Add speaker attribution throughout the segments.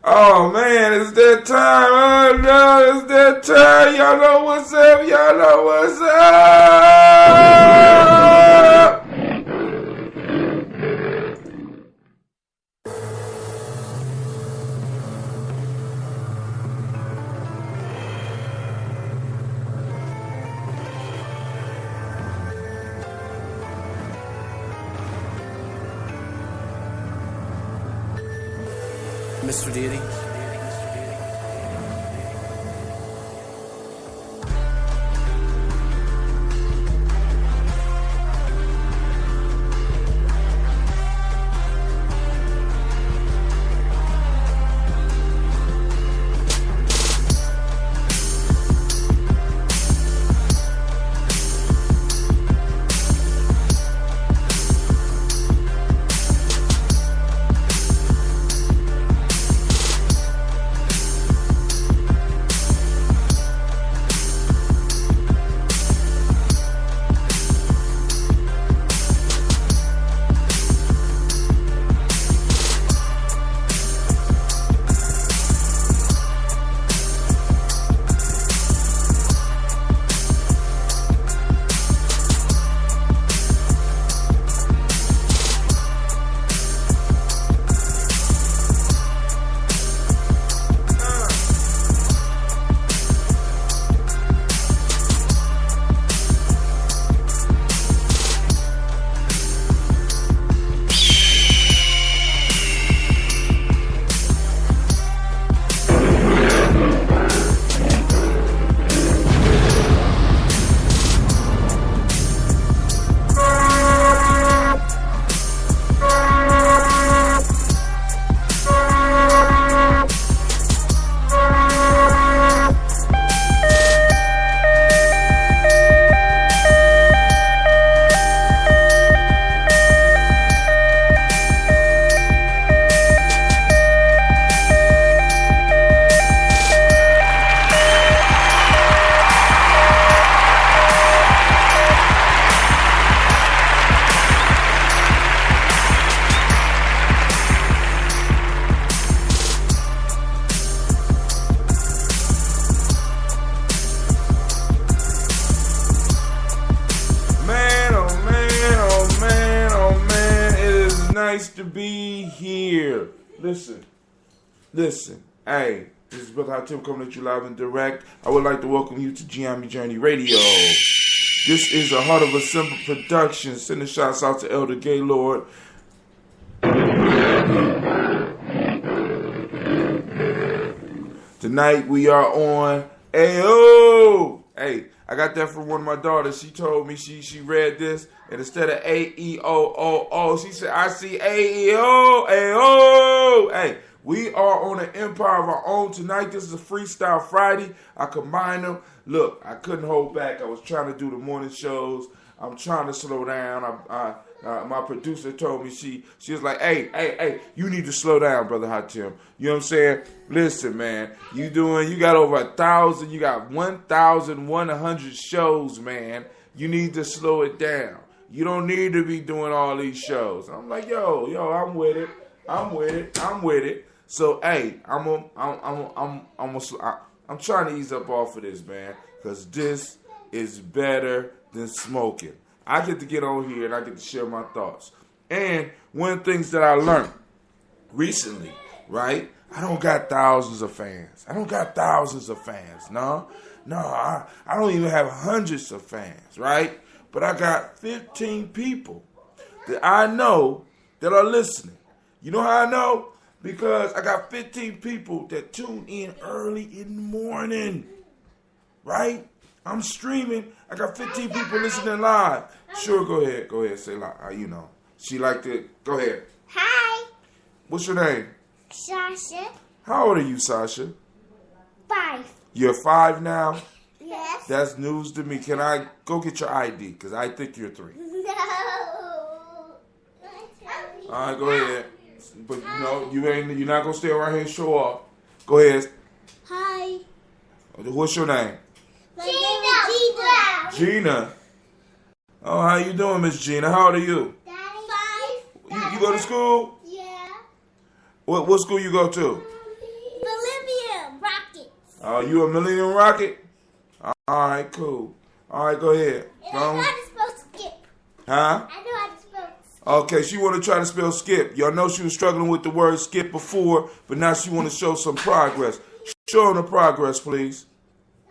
Speaker 1: Oh man, it's that time. Oh no, it's that time. Y'all know what's up. Y'all know what's up.
Speaker 2: Mr. Deity.
Speaker 1: Nice to be here. Listen. Hey, this is Brother Hot Tim coming at you live and direct. I would like to welcome you to Gye-Nyame Journey Radio. This is a Heart of a Simple production. Sending shouts out to Elder Gaylord. Tonight we are on AEOOOOhhh. Hey, I got that from one of my daughters. She told me she read this, and instead of AEOOOhhh, she said, I see AEOOOOhhh. Hey, we are on an empire of our own tonight. This is a Freestyle Friday. I combined them. Look, I couldn't hold back. I was trying to do the morning shows. I'm trying to slow down. My producer told me, she was like, hey, you need to slow down, Brother Hot Tim. You know what I'm saying? Listen, man, you got over 1,000, you got 1,100 shows, man. You need to slow it down. You don't need to be doing all these shows. I'm like, yo, I'm with it. So, hey, I'm trying to ease up off of this, man, because this is better than smoking. I get to get on here and I get to share my thoughts. And one of the things that I learned recently, right? I don't got thousands of fans. No, I don't even have hundreds of fans, right? But I got 15 people that I know that are listening. You know how I know? Because I got 15 people that tune in early in the morning, right? I'm streaming. I got 15 people listening live. Sure, go ahead, say live. You know, she liked it. Go ahead.
Speaker 3: Hi.
Speaker 1: What's your name?
Speaker 3: Sasha.
Speaker 1: How old are you, Sasha?
Speaker 3: 5.
Speaker 1: You're 5 now?
Speaker 3: Yes.
Speaker 1: That's news to me. Can I go get your ID? Because I think you're 3.
Speaker 3: No.
Speaker 1: All right, go ahead. But you're not gonna stay around here and show off. Go ahead.
Speaker 3: Hi.
Speaker 1: What's your name?
Speaker 3: Gina.
Speaker 1: Oh, how you doing, Miss Gina? How old are you?
Speaker 3: Daddy. 5.
Speaker 1: You go to school?
Speaker 3: Yeah.
Speaker 1: What school you go to? You a Millennium Rocket? All right, cool. All right, go ahead.
Speaker 3: And I know how to spell skip.
Speaker 1: Huh?
Speaker 3: I know how to spell skip.
Speaker 1: Okay, she want to try to spell skip. Y'all know she was struggling with the word skip before, but now she want to show some progress. Show them the progress, please.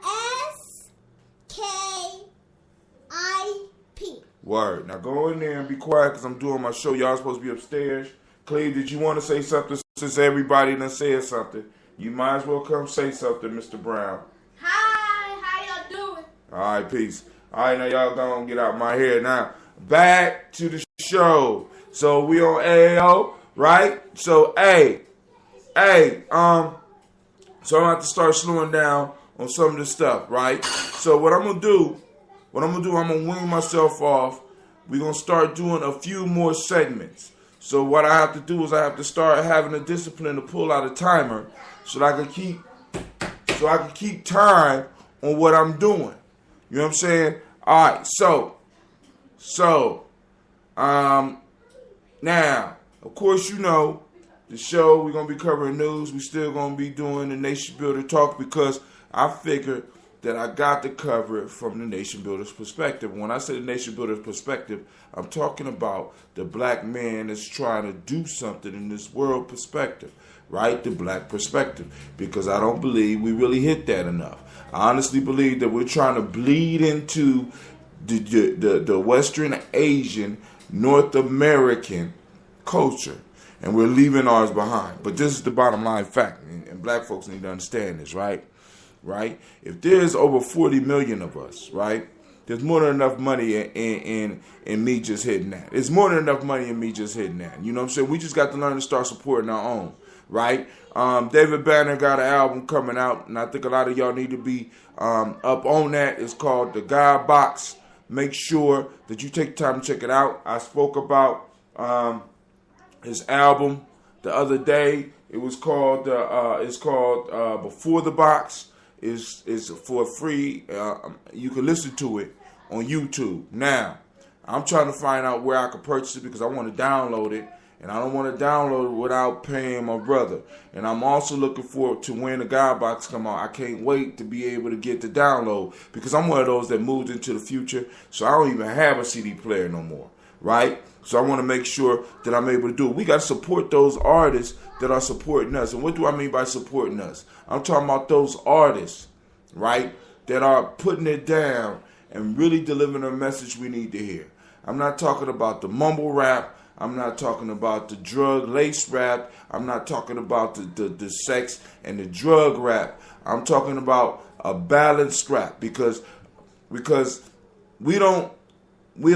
Speaker 3: S-K-I-P.
Speaker 1: Word. Now go in there and be quiet because I'm doing my show. Y'all supposed to be upstairs. Cleve, did you want to say something since everybody done said something? You might as well come say something, Mr. Brown.
Speaker 3: Hi, how y'all doing?
Speaker 1: All right, peace. All right, now y'all gonna get out my hair now. Back to the show. So we on AEOOOOhhh, right? So, so I'm gonna have to start slowing down on some of this stuff, right? So what I'm gonna do, I'm gonna wean myself off. We're gonna start doing a few more segments. So what I have to do is I have to start having the discipline to pull out a timer so that I can keep time on what I'm doing. You know what I'm saying? All right. So now, of course, you know the show. We're gonna be covering news. We still gonna be doing the Nation Builder talk because I figured that I got to cover it from the Nation Builder's perspective. When I say the Nation Builder's perspective, I'm talking about the black man that's trying to do something in this world perspective, right? The black perspective, because I don't believe we really hit that enough. I honestly believe that we're trying to bleed into the Western Asian, North American culture, and we're leaving ours behind. But this is the bottom line fact, and black folks need to understand this, right? Right? If there's over 40 million of us, right? There's more than enough money in me just hitting that. It's more than enough money in me just hitting that. You know what I'm saying? We just got to learn to start supporting our own, right? David Banner got an album coming out, and I think a lot of y'all need to be up on that. It's called The God Box. Make sure that you take time to check it out. I spoke about his album the other day. It was called Before the Box. Is for free. You can listen to it on YouTube. Now, I'm trying to find out where I can purchase it because I want to download it, and I don't want to download it without paying my brother. And I'm also looking forward to when the God Box come out. I can't wait to be able to get the download because I'm one of those that moved into the future, so I don't even have a CD player no more, right? So I want to make sure that I'm able to do it. We got to support those artists that are supporting us. And what do I mean by supporting us? I'm talking about those artists, right, that are putting it down and really delivering a message we need to hear. I'm not talking about the mumble rap. I'm not talking about the drug lace rap. I'm not talking about the sex and the drug rap. I'm talking about a balanced rap because we're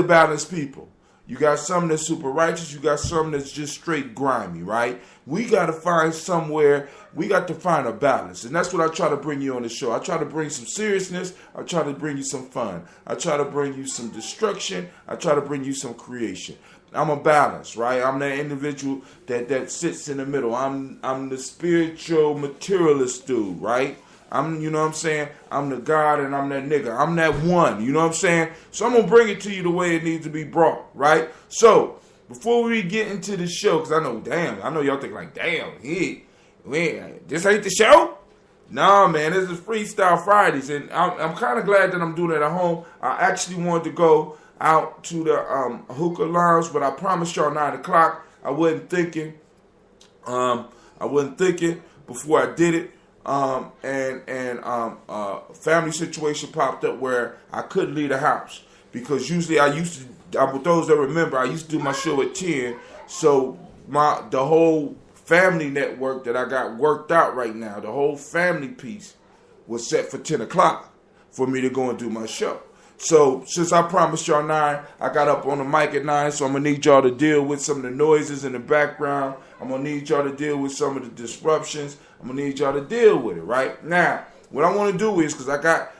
Speaker 1: balanced people. You got some that's super righteous. You got some that's just straight grimy, right? We got to find somewhere. We got to find a balance. And that's what I try to bring you on the show. I try to bring some seriousness. I try to bring you some fun. I try to bring you some destruction. I try to bring you some creation. I'm a balance, right? I'm that individual that sits in the middle. I'm the spiritual materialist dude, right? You know what I'm saying? I'm the God and I'm that nigga. I'm that one, you know what I'm saying? So I'm going to bring it to you the way it needs to be brought, right? So, before we get into the show, because I know y'all think like, damn, this ain't the show? Nah, man, this is Freestyle Fridays, and I'm kind of glad that I'm doing it at home. I actually wanted to go out to the hookah lounge, but I promised y'all 9 o'clock. I wasn't thinking before I did it. Family situation popped up where I couldn't leave the house because usually with those that remember, I used to do my show at 10. So the whole family network that I got worked out right now, the whole family piece was set for 10 o'clock for me to go and do my show. So since I promised y'all 9, I got up on the mic at 9, so I'm going to need y'all to deal with some of the noises in the background. I'm going to need y'all to deal with some of the disruptions. I'm going to need y'all to deal with it, right? Now, what I want to do is, because I got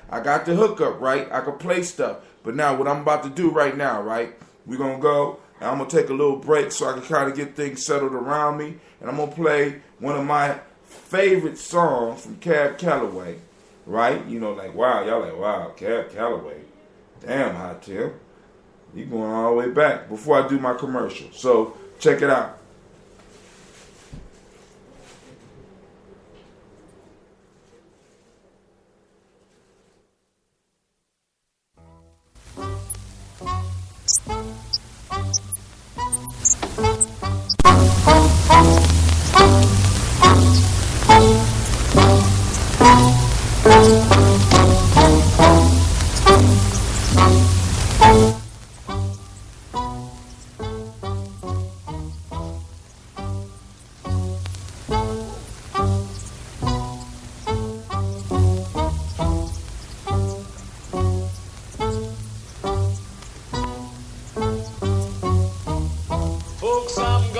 Speaker 1: the hookup, right? I can play stuff. But now what I'm about to do right now, right? We're going to go, and I'm going to take a little break so I can kind of get things settled around me. And I'm going to play one of my favorite songs from Cab Calloway, right? You know, like, wow, y'all like, wow, Cab Calloway. Damn, Hot Tim. You going all the way back before I do my commercial. So, check it out.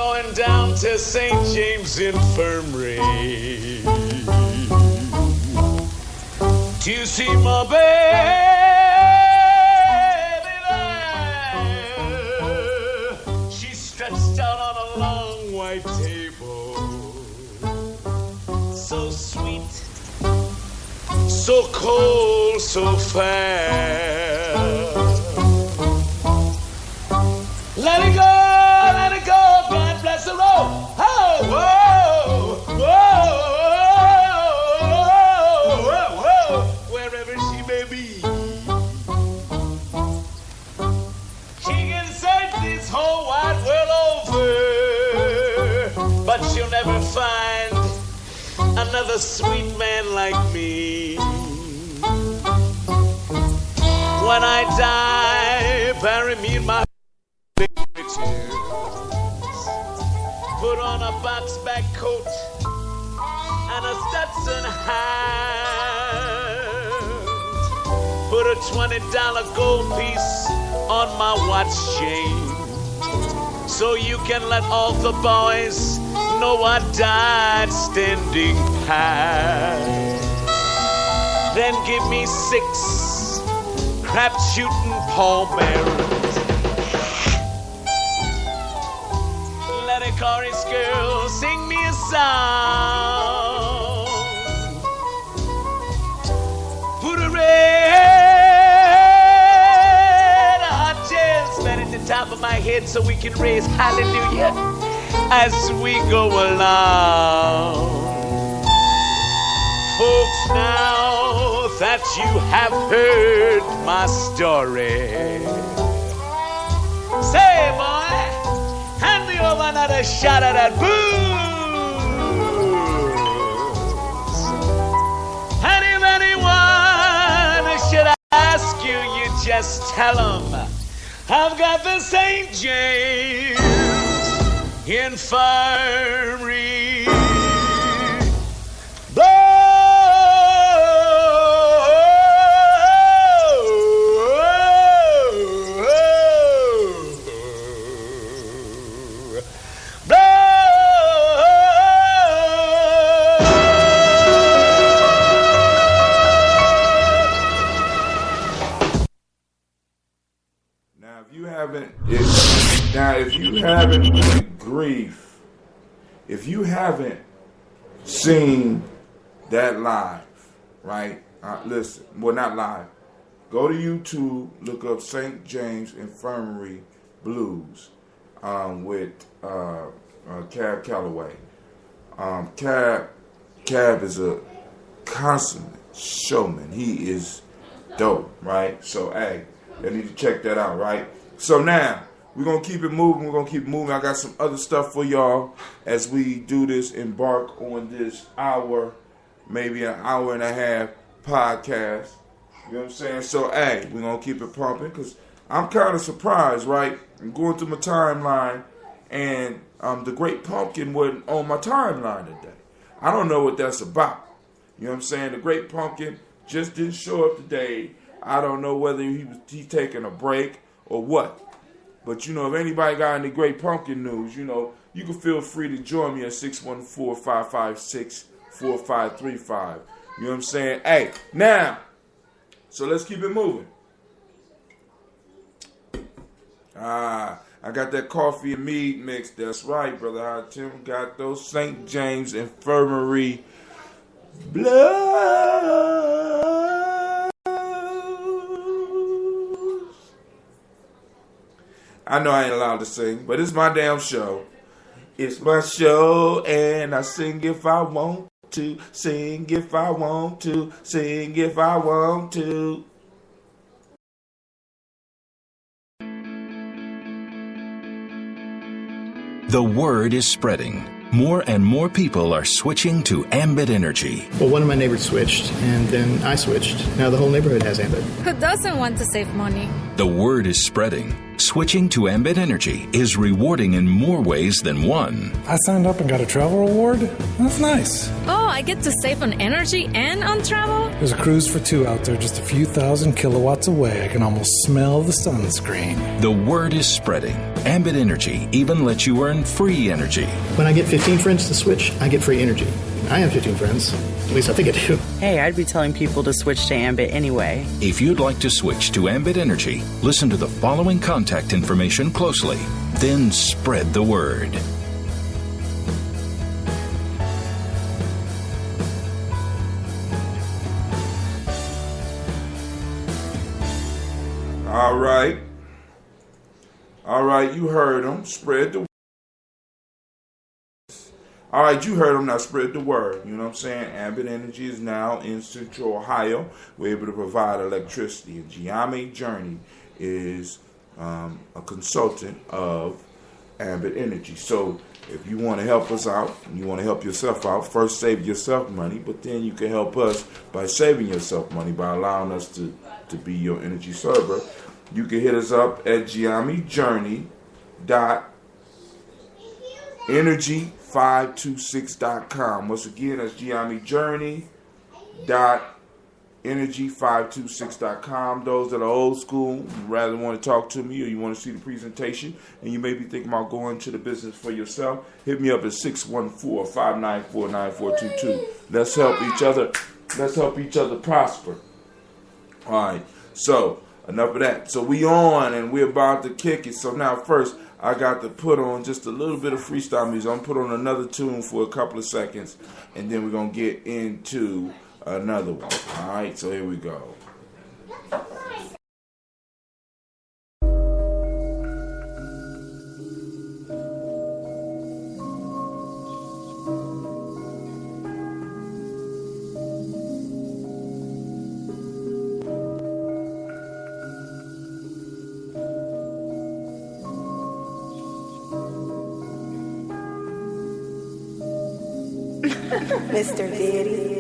Speaker 2: going down to St. James Infirmary to see my baby there. She's stretched out on a long white table, so sweet, so cold, so fair. Let it go, God bless the road. Oh, whoa, whoa, whoa, whoa, wherever she may be. She can search this whole wide world over, but she'll never find another sweet man like me. When I die, bury me in my put on a box back coat and a Stetson hat. Put a $20 gold piece on my watch chain, so you can let all the boys know I died standing pat. Then give me 6 crap shooting pallbearers. Let a chorus girl sing me a song. Put a red hot gel spread at the top of my head so we can raise hallelujah as we go along. Folks, now that you have heard my story, say, boy, hand me over another shot of that booze. And if anyone should ask you, you just tell them I've got the St. James Infirmary.
Speaker 1: If you haven't grief, if you haven't seen that live, right? Listen, well, not live. Go to YouTube, look up St. James Infirmary Blues with Cab Calloway. Cab is a consummate showman. He is dope, right? So, hey, you need to check that out, right? So now, we're going to keep it moving. We're going to keep moving. I got some other stuff for y'all as we do this, embark on this hour, maybe an hour and a half podcast. You know what I'm saying? So, hey, we're going to keep it pumping because I'm kind of surprised, right? I'm going through my timeline, and the Great Pumpkin wasn't on my timeline today. I don't know what that's about. You know what I'm saying? The Great Pumpkin just didn't show up today. I don't know whether he taking a break or what. But, you know, if anybody got any Great Pumpkin news, you know, you can feel free to join me at 614-556-4535. You know what I'm saying? Hey, now, so let's keep it moving. I got that coffee and mead mix. That's right, Brother Hot Tim. Got those St. James Infirmary Blues. I know I ain't allowed to sing, but it's my damn show. It's my show, and I sing if I want to, sing if I want to, sing if I want to.
Speaker 4: The word is spreading. More and more people are switching to Ambit Energy.
Speaker 5: Well, one of my neighbors switched, and then I switched. Now the whole neighborhood has Ambit.
Speaker 6: Who doesn't want to save money?
Speaker 4: The word is spreading. Switching to Ambit Energy is rewarding in more ways than one.
Speaker 7: I signed up and got a travel reward. That's nice.
Speaker 6: Oh, I get to save on energy and on travel?
Speaker 7: There's a cruise for two out there just a few thousand kilowatts away. I can almost smell the sunscreen.
Speaker 4: The word is spreading. Ambit Energy even lets you earn free energy.
Speaker 5: When I get 15 friends to switch, I get free energy. I have 15 friends. At least I think I do.
Speaker 8: Hey, I'd be telling people to switch to Ambit anyway.
Speaker 4: If you'd like to switch to Ambit Energy, listen to the following contact information closely. Then spread the word.
Speaker 1: All right. All right, you heard them. Spread the word. All right, you heard them. Now spread the word. You know what I'm saying? Ambit Energy is now in Central Ohio. We're able to provide electricity. And Gye-Nyame Journey is a consultant of Ambit Energy. So if you want to help us out and you want to help yourself out, first save yourself money, but then you can help us by saving yourself money by allowing us to be your energy server. You can hit us up at Gye-Nyame.energy526.com. Once again, that's Gye-Nyame.energy526.com. Those that are old school, you rather want to talk to me or you want to see the presentation and you may be thinking about going to the business for yourself, hit me up at 614-594-9422. Let's help each other. Let's help each other prosper. All right, so enough of that. So we on and we're about to kick it. So now first, I got to put on just a little bit of freestyle music. I'm going to put on another tune for a couple of seconds, and then we're going to get into another one. All right, so here we go.
Speaker 9: Mr. Diddy.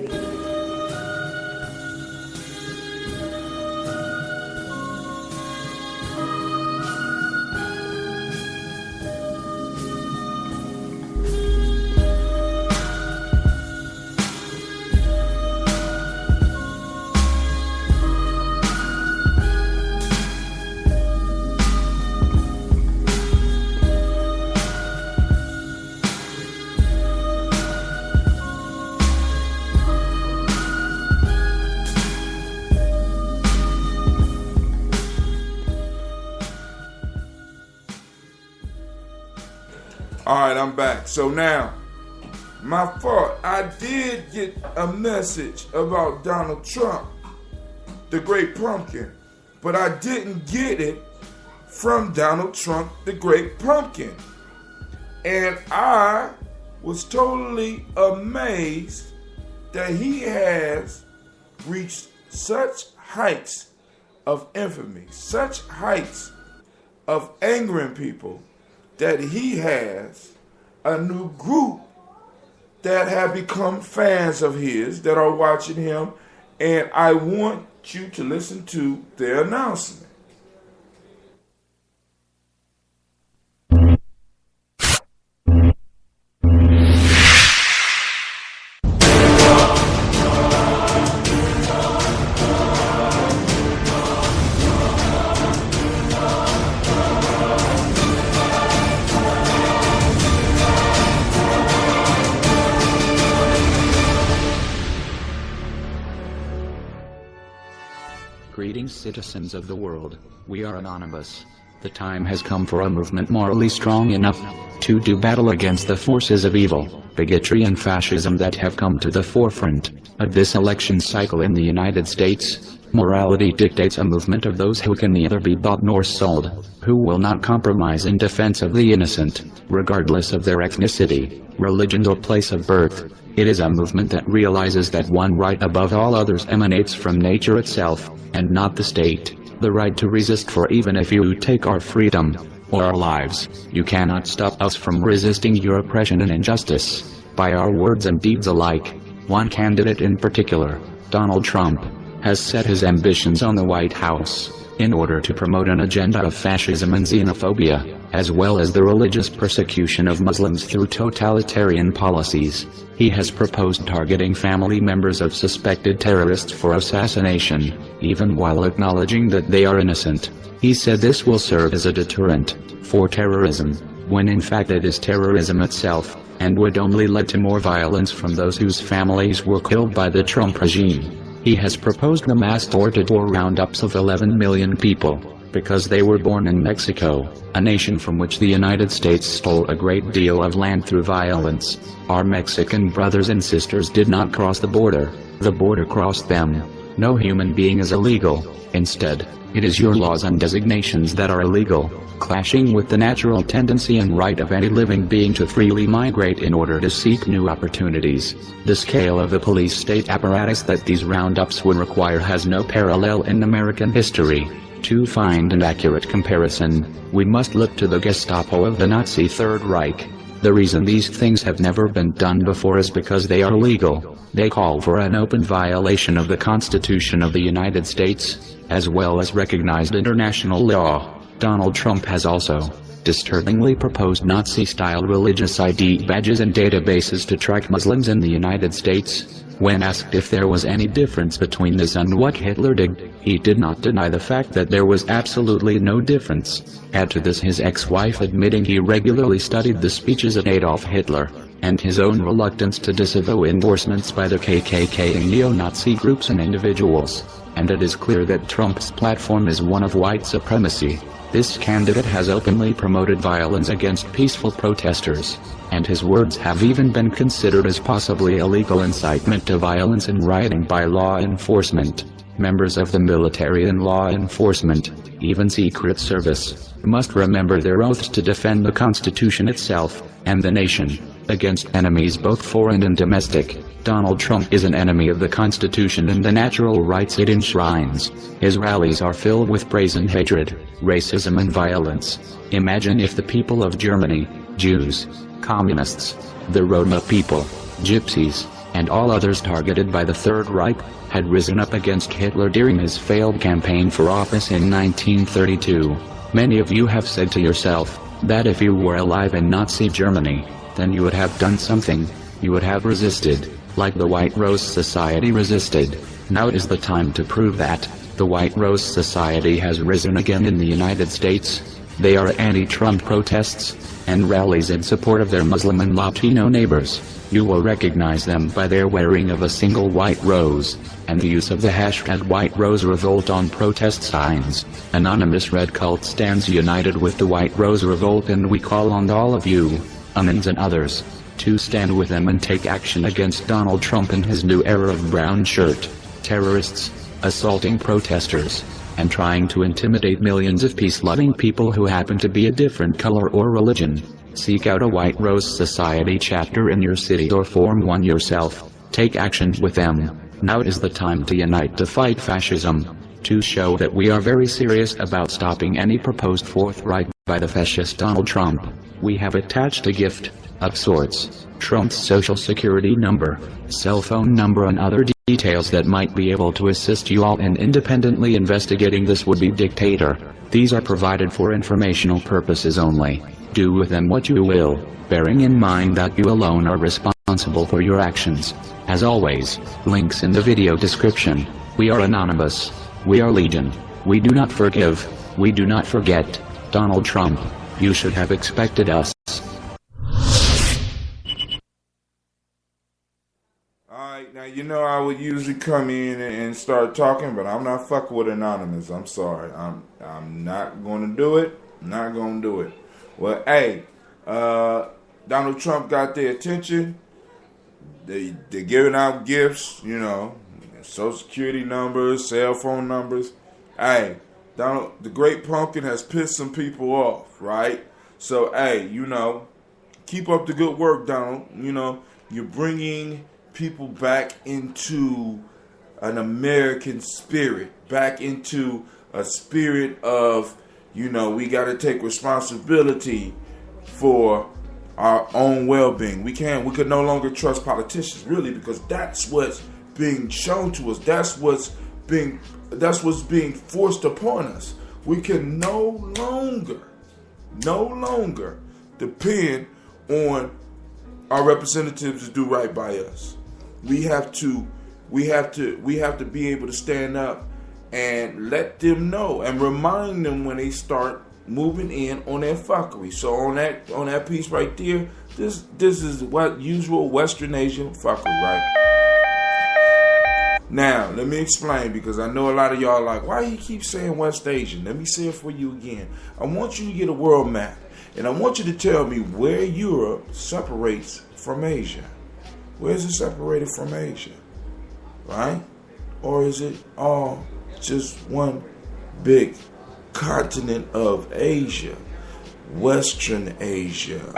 Speaker 1: All right, I'm back. So now, my fault. I did get a message about Donald Trump, the Great Pumpkin, but I didn't get it from Donald Trump, the Great Pumpkin. And I was totally amazed that he has reached such heights of infamy, such heights of angering people, that he has a new group that have become fans of his that are watching him, and I want you to listen to their announcement.
Speaker 10: Greetings, citizens of the world. We are anonymous. The time has come for a movement morally strong enough to do battle against the forces of evil, bigotry and fascism that have come to the forefront of this election cycle in the United States. Morality dictates a movement of those who can neither be bought nor sold, who will not compromise in defense of the innocent, regardless of their ethnicity, religion or place of birth. It is a movement that realizes that one right above all others emanates from nature itself, and not the state, the right to resist, for even if you take our freedom, or our lives, you cannot stop us from resisting your oppression and injustice, by our words and deeds alike. One candidate in particular, Donald Trump, has set his ambitions on the White House. in order to promote an agenda of fascism and xenophobia, as well as the religious persecution of Muslims through totalitarian policies. He has proposed targeting family members of suspected terrorists for assassination, even while acknowledging that they are innocent. He said this will serve as a deterrent for terrorism, when in fact it is terrorism itself, and would only lead to more violence from those whose families were killed by the Trump regime. He has proposed the mass door-to-door roundups of 11 million people, because they were born in Mexico, a nation from which the United States stole a great deal of land through violence. Our Mexican brothers and sisters did not cross the border crossed them. No human being is illegal. Instead, it is your laws and designations that are illegal, clashing with the natural tendency and right of any living being to freely migrate in order to seek new opportunities. The scale of the police state apparatus that these roundups would require has no parallel in American history. To find an accurate comparison, we must look to the Gestapo of the Nazi Third Reich. The reason these things have never been done before is because they are illegal. They call for an open violation of the Constitution of the United States, as well as recognized international law. Donald Trump has also disturbingly proposed Nazi-style religious ID badges and databases to track Muslims in the United States. When asked if there was any difference between this and what Hitler did, he did not deny the fact that there was absolutely no difference. Add to this his ex-wife admitting he regularly studied the speeches of Adolf Hitler, and his own reluctance to disavow endorsements by the KKK and neo-Nazi groups and individuals. And it is clear that Trump's platform is one of white supremacy. This candidate has openly promoted violence against peaceful protesters, and his words have even been considered as possibly illegal incitement to violence and rioting by law enforcement. Members of the military and law enforcement, even Secret Service, must remember their oaths to defend the Constitution itself, and the nation, against enemies both foreign and domestic. Donald Trump is an enemy of the Constitution and the natural rights it enshrines. His rallies are filled with brazen hatred, racism and violence. Imagine if the people of Germany, Jews, communists, the Roma people, gypsies, and all others targeted by the Third Reich, had risen up against Hitler during his failed campaign for office in 1932. Many of you have said to yourself, that if you were alive in Nazi Germany, then you would have done something, you would have resisted, like the White Rose Society resisted. Now is the time to prove that. The White Rose Society has risen again in the United States. They are anti-Trump protests and rallies in support of their Muslim and Latino neighbors. You will recognize them by their wearing of a single white rose, and the use of the hashtag White Rose Revolt on protest signs. Anonymous Red Cult stands united with the White Rose Revolt, and we call on all of you, Anons and others, to stand with them and take action against Donald Trump and his new era of brown shirt terrorists, assaulting protesters, and trying to intimidate millions of peace-loving people who happen to be a different color or religion. Seek out a White Rose Society chapter in your city or form one yourself. Take action with them. Now is the time to unite to fight fascism. To show that we are very serious about stopping any proposed Fourth Reich by the fascist Donald Trump, we have attached a gift, of sorts, Trump's social security number, cell phone number and other details that might be able to assist you all in independently investigating this would-be dictator. These are provided for informational purposes only. Do with them what you will, bearing in mind that you alone are responsible for your actions. As always, links in the video description. We are anonymous. We are legion. We do not forgive. We do not forget. Donald Trump, you should have expected us.
Speaker 1: Alright, now you know I would usually come in and start talking, but I'm not fucking with Anonymous. I'm sorry. I'm not gonna do it. I'm not gonna do it. Well, hey, Donald Trump got their attention. They're giving out gifts, you know, social security numbers, cell phone numbers. Hey, Donald, the great pumpkin has pissed some people off, right? So, hey, you know, keep up the good work, Donald. You know, you're bringing people back into an American spirit, back into a spirit of, you know, we got to take responsibility for our own well-being. We could no longer trust politicians, really, because that's what's being shown to us. That's what's what's being forced upon us. We can no longer depend on our representatives to do right by us. We have to be able to stand up and let them know and remind them when they start moving in on their fuckery. So on that piece right there, this is what usual Western Asian fuckery, right? Now, let me explain, because I know a lot of y'all are like, why he keep saying West Asian? Let me say it for you again. I want you to get a world map, and I want you to tell me where Europe separates from Asia. Where is it separated from Asia? Right? Or is it all just one big continent of Asia? Western Asia.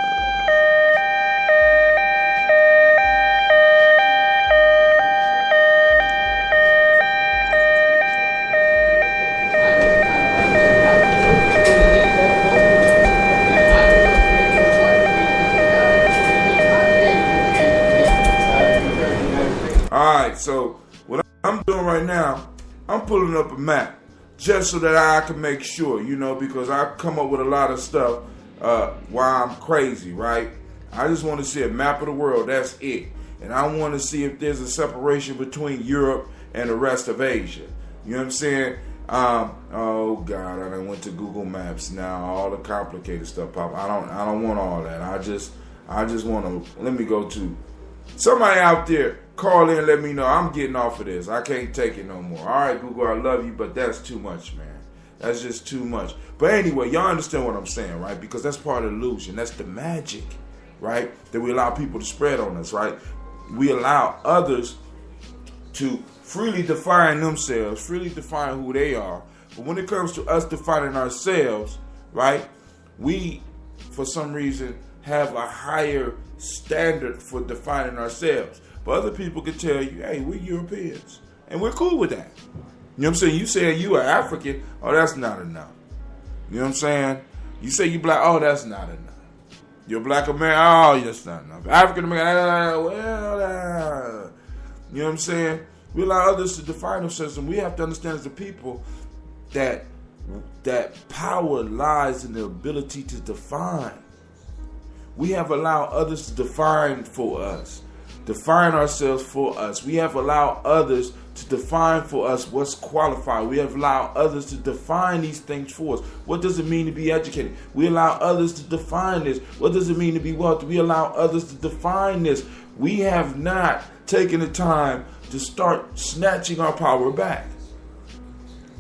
Speaker 1: So what I'm doing right now, I'm pulling up a map just so that I can make sure, because I come up with a lot of stuff while I'm crazy, right? I just want to see a map of the world. That's it. And I want to see if there's a separation between Europe and the rest of Asia. You know what I'm saying? Oh God, I done went to Google Maps now. All the complicated stuff pop. I don't want all that. I just want to. Let me go to somebody out there. Call in and let me know. I'm getting off of this. I can't take it no more. All right, Google, I love you, but that's too much, man. That's just too much. But anyway, y'all understand what I'm saying, right? Because that's part of the illusion. That's the magic, right? That we allow people to spread on us, right? We allow others to freely define themselves, freely define who they are. But when it comes to us defining ourselves, right, we, for some reason, have a higher standard for defining ourselves. But other people can tell you, hey, we're Europeans. And we're cool with that. You know what I'm saying? You say you are African, oh, that's not enough. You know what I'm saying? You say you black, oh, that's not enough. You're black American, oh, that's not enough. African American, well, you know what I'm saying? We allow others to define themselves, and we have to understand as a people that power lies in the ability to define. We have allowed others to define for us. Define ourselves for us. We have allowed others to define for us what's qualified. We have allowed others to define these things for us. What does it mean to be educated? We allow others to define this. What does it mean to be wealthy? We allow others to define this. We have not taken the time to start snatching our power back.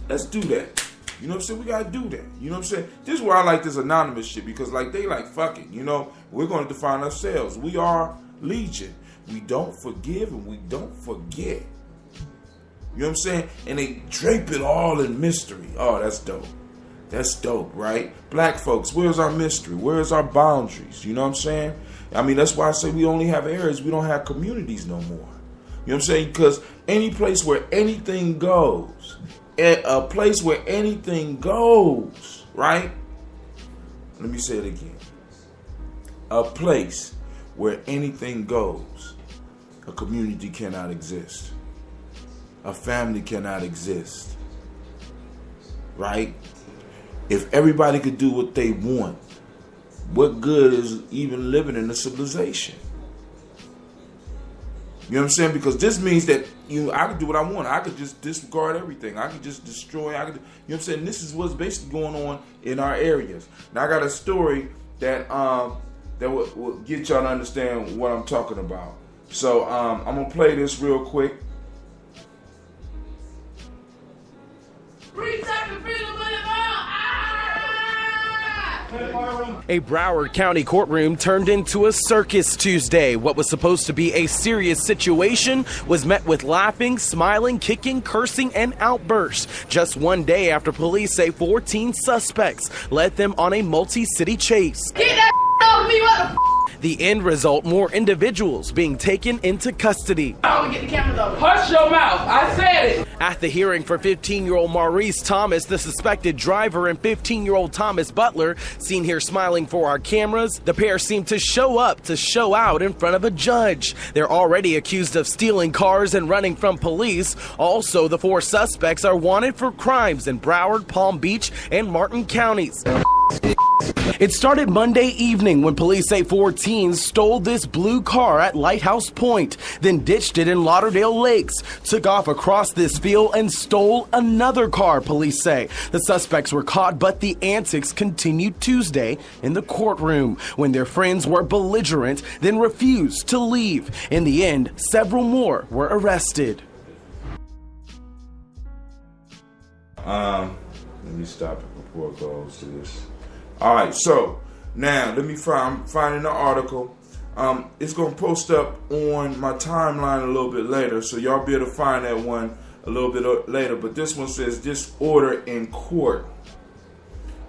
Speaker 1: Let's do that. You know what I'm saying? We gotta do that. You know what I'm saying? This is where I like this anonymous shit, because they fuck it. We're gonna define ourselves. We are Legion. We don't forgive and we don't forget. You know what I'm saying? And they drape it all in mystery. Oh, that's dope. That's dope, right? Black folks, where's our mystery? Where's our boundaries? You know what I'm saying? I mean, that's why I say we only have areas. We don't have communities no more. You know what I'm saying? Because any place where anything goes, a place where anything goes, right? Let me say it again. A place where anything goes, a community cannot exist. A family cannot exist. Right? If everybody could do what they want, what good is even living in a civilization? You know what I'm saying? Because this means that I could do what I want. I could just disregard everything. I could just destroy. You know what I'm saying? This is what's basically going on in our areas. Now I got a story that will get y'all to understand what I'm talking about. So I'm gonna play this real quick.
Speaker 9: A Broward County courtroom turned into a circus Tuesday. What was supposed to be a serious situation was met with laughing, smiling, kicking, cursing, and outbursts. Just one day after police say 14 suspects led them on a multi-city chase.
Speaker 3: Get that off me, what the
Speaker 9: The end result, more individuals being taken into custody.
Speaker 11: Oh, get the cameras over. Hush your mouth. I said it.
Speaker 9: At the hearing for 15-year-old Maurice Thomas, the suspected driver, and 15-year-old Thomas Butler, seen here smiling for our cameras, the pair seemed to show up to show out in front of a judge. They're already accused of stealing cars and running from police. Also, the 4 suspects are wanted for crimes in Broward, Palm Beach, and Martin counties. It started Monday evening when police say 4 teens stole this blue car at Lighthouse Point, then ditched it in Lauderdale Lakes, took off across this field and stole another car, police say. The suspects were caught, but the antics continued Tuesday in the courtroom when their friends were belligerent, then refused to leave. In the end, several more were arrested.
Speaker 1: Let me stop it before it goes to this. All right, so now let me find the article. It's gonna post up on my timeline a little bit later, so y'all be able to find that one a little bit later. But this one says disorder in court.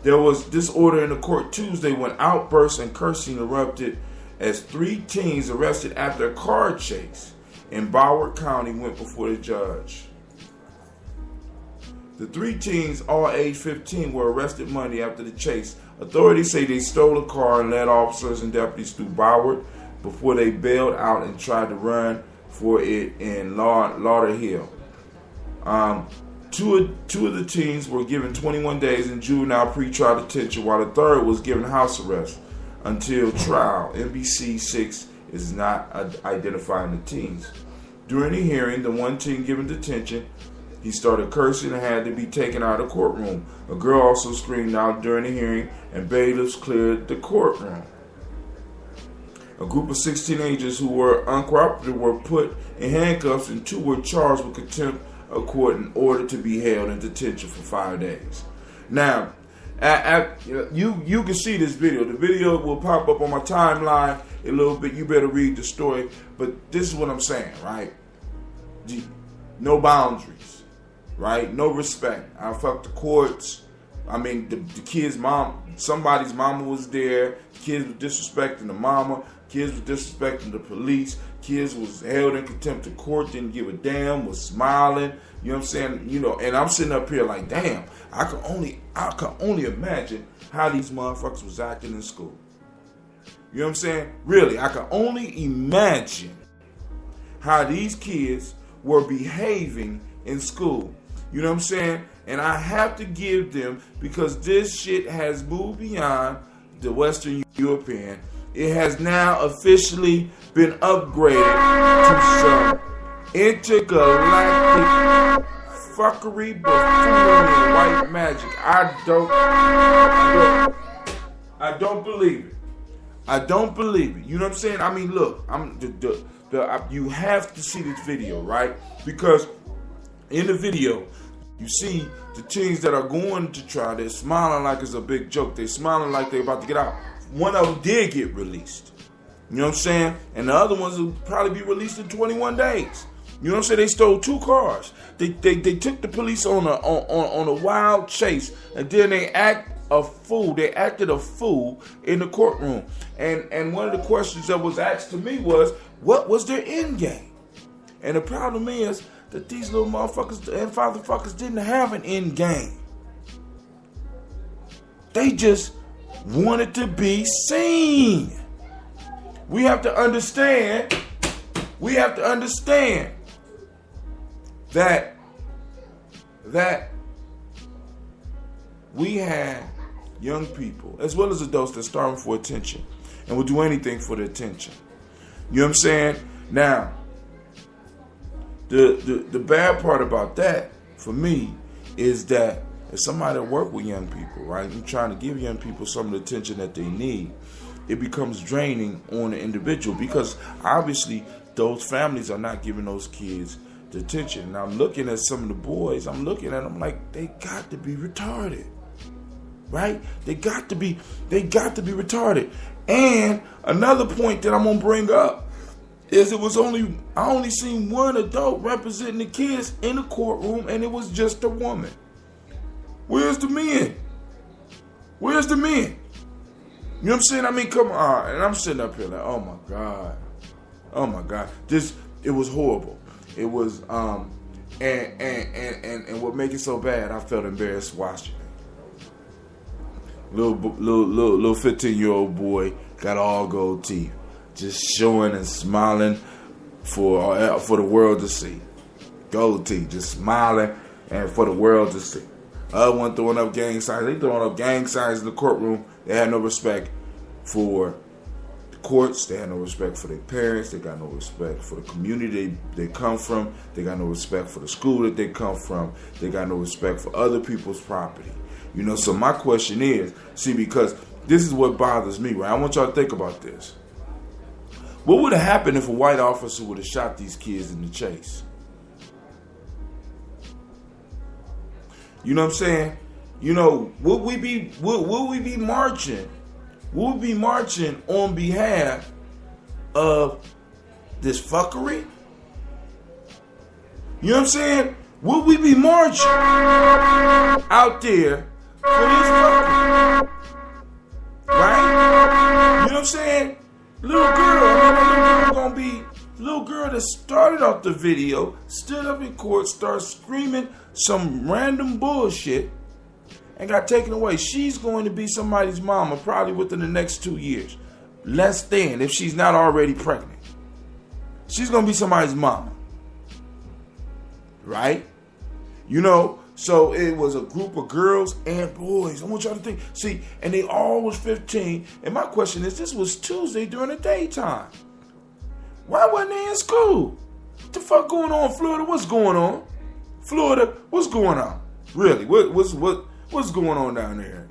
Speaker 1: There was disorder in the court Tuesday when outbursts and cursing erupted as 3 teens arrested after a car chase in Broward County went before the judge. The 3 teens, all age 15, were arrested Monday after the chase. Authorities say they stole a car and led officers and deputies through Broward before they bailed out and tried to run for it in Lauderhill. Two of the teens were given 21 days in juvenile pretrial detention, while the third was given house arrest until trial. NBC 6 is not identifying the teens. During the hearing, the one teen given detention, he started cursing and had to be taken out of the courtroom. A girl also screamed out during the hearing, and bailiffs cleared the courtroom. A group of 6 teenagers who were uncooperative were put in handcuffs, and 2 were charged with contempt of court in order to be held in detention for 5 days. Now, you can see this video. The video will pop up on my timeline a little bit. You better read the story. But this is what I'm saying, right? No boundaries, right? No respect. I fuck the courts. I mean, the kid's mom, somebody's mama was there. Kids were disrespecting the mama. Kids were disrespecting the police. Kids was held in contempt of court, didn't give a damn, was smiling. You know what I'm saying? You know, and I'm sitting up here like, damn, I can only imagine how these motherfuckers was acting in school. You know what I'm saying? Really, I can only imagine how these kids were behaving in school. You know what I'm saying? And I have to give them, because this shit has moved beyond the Western European. It has now officially been upgraded to some intergalactic fuckery, buffoonery, and white magic. I don't believe it. I don't believe it. You know what I'm saying? I mean, look, you have to see this video, right? Because in the video, you see the teens that are going to trial, they're smiling like it's a big joke. They're smiling like they're about to get out. One of them did get released. You know what I'm saying? And the other ones will probably be released in 21 days. You know what I'm saying? They stole 2 cars. They took the police on a wild chase, and then they acted a fool in the courtroom. And one of the questions that was asked to me was, what was their end game? And the problem is that these little motherfuckers and fatherfuckers didn't have an end game. They just wanted to be seen. We have to understand that we have young people as well as adults that are starving for attention and will do anything for the attention. You know what I'm saying? Now, the bad part about that for me is that as somebody that work with young people, right, I'm trying to give young people some of the attention that they need, it becomes draining on the individual, because obviously those families are not giving those kids the attention. And I'm looking at some of the boys, I'm looking at them like they got to be retarded, right? They got to be retarded. And another point that I'm gonna bring up is I only seen one adult representing the kids in the courtroom, and it was just a woman. Where's the men? Where's the men? You know what I'm saying? I mean, come on. And I'm sitting up here like, oh my God. Oh my God. It was horrible. It was, and what make it so bad, I felt embarrassed watching it. Little 15-year-old boy got all gold teeth, just showing and smiling for the world to see. Gold teeth, just smiling and for the world to see. Other one throwing up gang signs. They throwing up gang signs in the courtroom. They had no respect for the courts. They had no respect for their parents. They got no respect for the community they come from. They got no respect for the school that they come from. They got no respect for other people's property. You know, so my question is, see, because this is what bothers me, right? I want y'all to think about this. What would have happened if a white officer would have shot these kids in the chase? You know what I'm saying? You know, would we be marching? Would we be marching on behalf of this fuckery? You know what I'm saying? Would we be marching out there for this fuckery? Right? You know what I'm saying? Little girl that started off the video, stood up in court, started screaming some random bullshit, and got taken away. She's going to be somebody's mama probably within the next 2 years. Less than, if she's not already pregnant. She's going to be somebody's mama. Right? You know, so it was a group of girls and boys. I want y'all to think. See, and they all was 15. And my question is, this was Tuesday during the daytime. Why wasn't they in school? What the fuck going on, Florida? What's going on? Florida, what's going on? Really, what's going on down there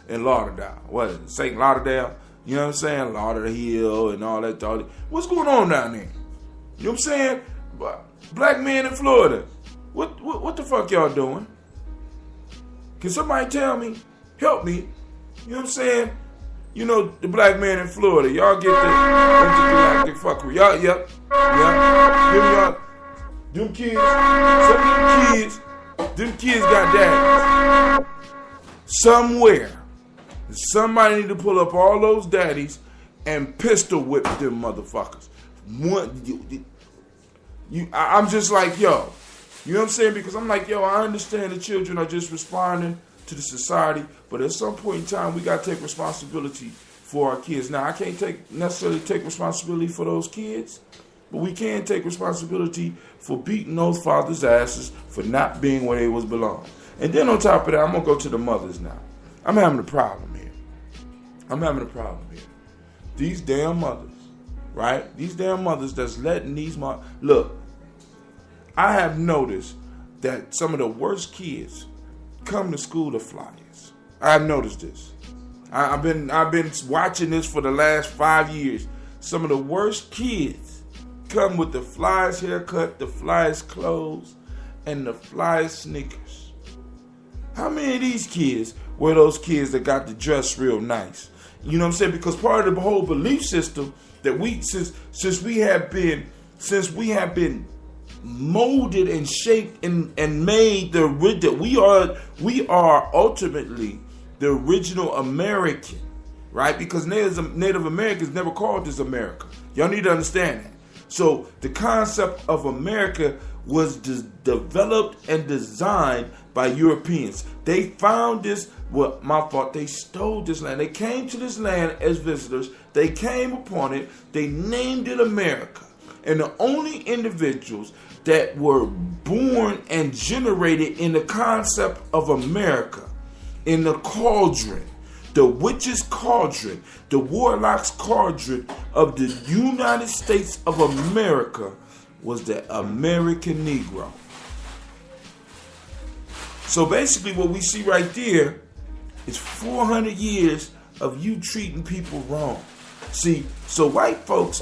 Speaker 1: in Lauderdale? What is it, St. Lauderdale? You know what I'm saying? Lauderdale and all that. What's going on down there? You know what I'm saying? Black men in Florida, what the fuck y'all doing? Can somebody tell me? Help me. You know what I'm saying? You know, the black man in Florida, y'all get the intergalactic fuckery. Y'all, yep. Them kids, them kids got daddies. Somewhere, somebody need to pull up all those daddies and pistol whip them motherfuckers. I'm just like, yo. You know what I'm saying? Because I'm like, yo, I understand the children are just responding to the society, but at some point in time, we got to take responsibility for our kids. Now, I can't necessarily take responsibility for those kids, but we can take responsibility for beating those fathers' asses for not being where they was belong. And then on top of that, I'm going to go to the mothers now. I'm having a problem here. These damn mothers, right? These damn mothers that's letting these look, I have noticed that some of the worst kids come to school the flyers. I've noticed this. I've been watching this for the last 5 years. Some of the worst kids come with the flyest haircut, the flyest clothes, and the flyest sneakers. How many of these kids were those kids that got to dress real nice? You know what I'm saying? Because part of the whole belief system that since we have been molded and shaped and made we are ultimately the original American, right? Because Native Americans never called this America. Y'all need to understand that. So the concept of America was developed and designed by Europeans. They found this, they stole this land. They came to this land as visitors. They came upon it. They named it America. And the only individuals that were born and generated in the concept of America, in the cauldron, the witch's cauldron, the warlock's cauldron of the United States of America, was the American Negro. So basically what we see right there is 400 years of you treating people wrong. See, so white folks get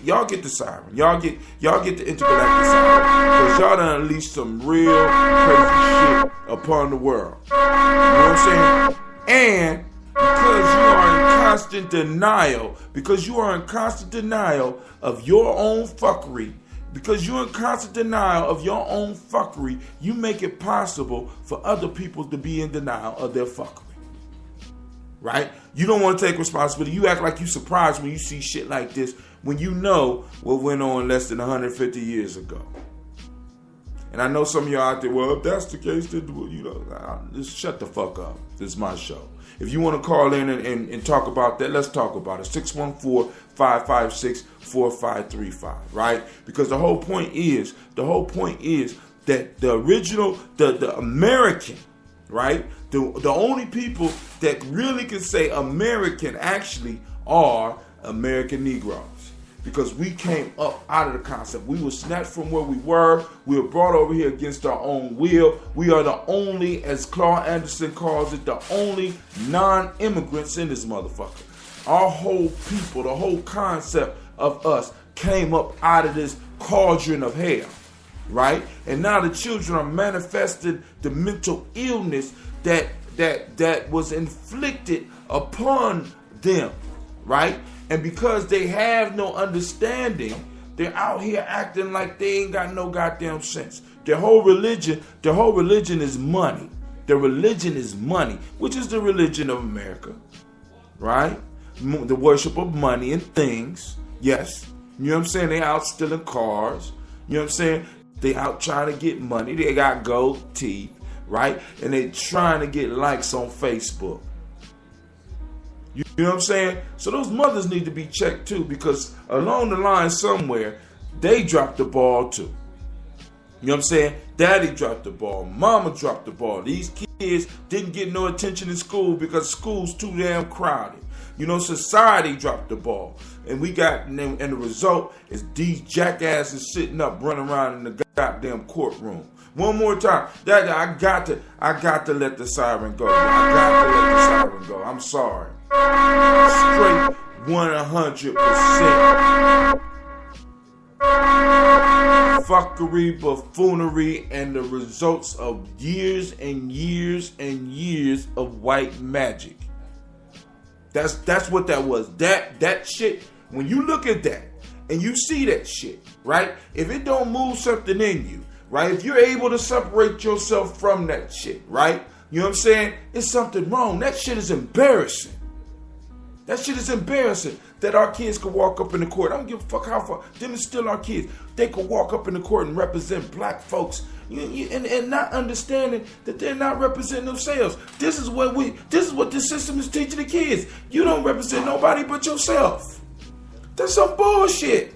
Speaker 1: the siren. Y'all get the intergalactic siren. Because y'all done unleashed some real crazy shit upon the world. You know what I'm saying? And because you are in constant denial of your own fuckery, you make it possible for other people to be in denial of their fuckery. right? You don't want to take responsibility. You act like you surprised when you see shit like this, when you know what went on less than 150 years ago. And I know some of y'all out there, well, if that's the case, then, just shut the fuck up. This is my show. If you want to call in and talk about that, let's talk about it. 614-556-4535, right? Because the whole point is that the original, the American, right? The only people that really can say American actually are American Negroes. Because we came up out of the concept. We were snatched from where we were. We were brought over here against our own will. We are the only, as Claude Anderson calls it, the only non-immigrants in this motherfucker. Our whole people, the whole concept of us came up out of this cauldron of hell, right? And now the children are manifesting the mental illness that was inflicted upon them, right? And because they have no understanding, they're out here acting like they ain't got no goddamn sense. Their whole religion is money. Their religion is money, which is the religion of America, right? The worship of money and things. Yes. You know what I'm saying? They out stealing cars. You know what I'm saying? They out trying to get money. They got gold teeth, right? And they trying to get likes on Facebook. You know what I'm saying? So those mothers need to be checked too, because along the line somewhere, they dropped the ball too. You know what I'm saying? Daddy dropped the ball. Mama dropped the ball. These kids didn't get no attention in school because school's too damn crowded. You know, society dropped the ball. And the result is these jackasses sitting up, running around in the goddamn courtroom. One more time. I got to let the siren go. I got to let the siren go. I'm sorry. Straight 100%. Fuckery, buffoonery, and the results of years and years and years of white magic. That's what that was. That shit, when you look at that and you see that shit, right? If it don't move something in you, right? If you're able to separate yourself from that shit, right? You know what I'm saying? It's something wrong. That shit is embarrassing. That shit is embarrassing that our kids could walk up in the court. I don't give a fuck how far. Them is still our kids. They could walk up in the court and represent black folks and not understanding that they're not representing themselves. This is what this system is teaching the kids. You don't represent nobody but yourself. That's some bullshit.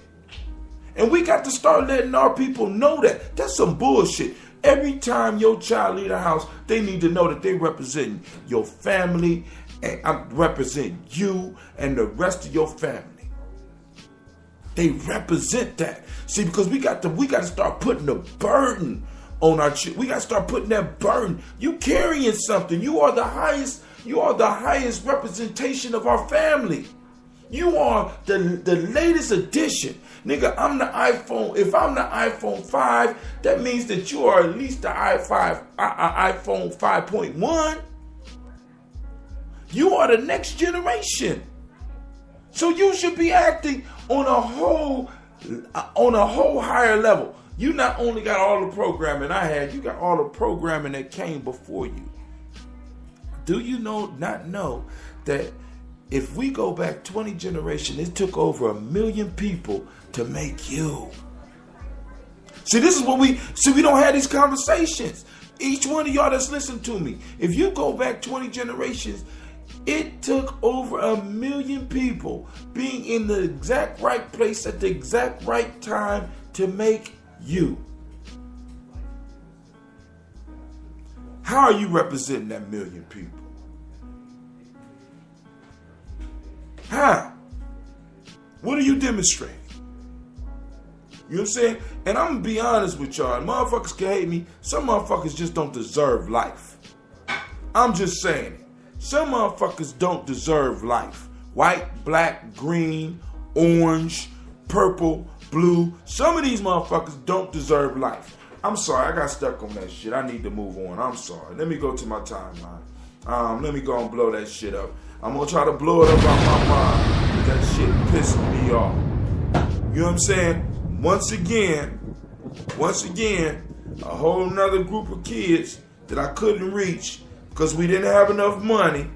Speaker 1: And we got to start letting our people know that. That's some bullshit. Every time your child leave the house, they need to know that they represent your family, and I represent you and the rest of your family. They represent that. See, because we got to start putting the burden on our children. We got to start putting that burden. You carrying something. You are the highest representation of our family. You are the latest edition. Nigga, I'm the iPhone. If I'm the iPhone 5, that means that you are at least the iPhone 5.1. You are the next generation. So you should be acting on a whole higher level. You not only got all the programming I had, you got all the programming that came before you. Do you not know that if we go back 20 generations, it took over 1 million people to make you. See, this is what we don't have these conversations. Each one of y'all that's listening to me, if you go back 20 generations, it took over 1 million people being in the exact right place at the exact right time to make you. How are you representing that 1 million people? How? What are you demonstrating? You know what I'm saying? And I'm going to be honest with y'all. Motherfuckers can hate me. Some motherfuckers just don't deserve life. I'm just saying it. Some motherfuckers don't deserve life. White, black, green, orange, purple, blue. Some of these motherfuckers don't deserve life. I'm sorry. I got stuck on that shit. I need to move on. I'm sorry. Let me go to my timeline. Let me go and blow that shit up. I'm going to try to blow it up out my mind. That shit pissing me off. You know what I'm saying? Once again, a whole nother group of kids that I couldn't reach because we didn't have enough money,